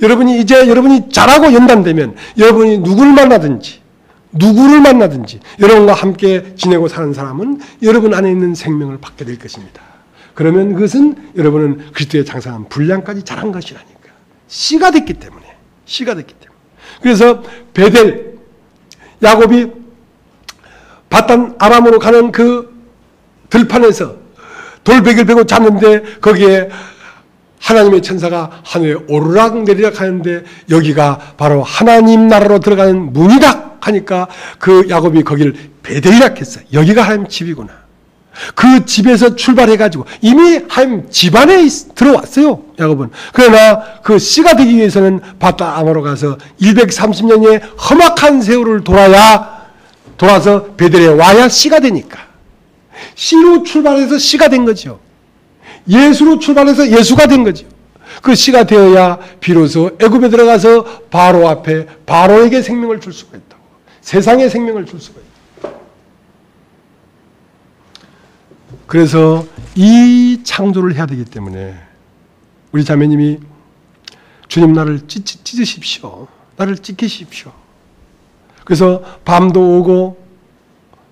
여러분이 자라고 연단되면 여러분이 누구를 만나든지 여러분과 함께 지내고 사는 사람은 여러분 안에 있는 생명을 받게 될 것입니다. 그러면 그것은 여러분은 그리스도의 장성한 분량까지 자란 것이라니까. 씨가 됐기 때문에. 그래서 베델 야곱이 바단 아람으로 가는 그 들판에서 돌베개를 베고 잤는데 거기에 하나님의 천사가 하늘에 오르락내리락 하는데 여기가 바로 하나님 나라로 들어가는 문이다 하니까 그 야곱이 거기를 베델이라 했어요. 여기가 하나님 집이구나. 그 집에서 출발해가지고 이미 하나님 집안에 들어왔어요. 야곱은. 그러나 그 씨가 되기 위해서는 바단 아람으로 가서 130년의 험악한 세월을 돌아서 베델에 와야 씨가 되니까. 씨로 출발해서 씨가 된 거죠. 예수로 출발해서 예수가 된 거죠. 그 씨가 되어야 비로소 애굽에 들어가서 바로 앞에 바로에게 생명을 줄 수가 있다고. 세상에 생명을 줄 수가 있다고. 그래서 이 창조를 해야 되기 때문에 우리 자매님이 주님 나를 찢으십시오. 나를 찢기십시오. 그래서 밤도 오고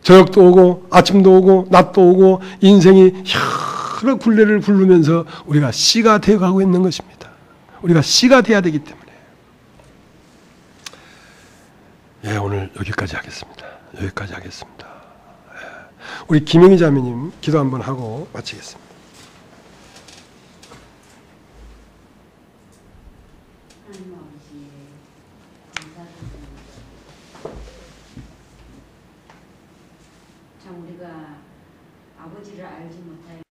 저녁도 오고 아침도 오고 낮도 오고 인생이 여러 굴레를 굴르면서 우리가 씨가 되어가고 있는 것입니다. 우리가 씨가 돼야 되기 때문에. 예, 오늘 여기까지 하겠습니다. 우리 김영희 자매님 기도 한번 하고 마치겠습니다. 하나님 아버지 감사드립니다. 참 우리가 아버지를 알지 못하여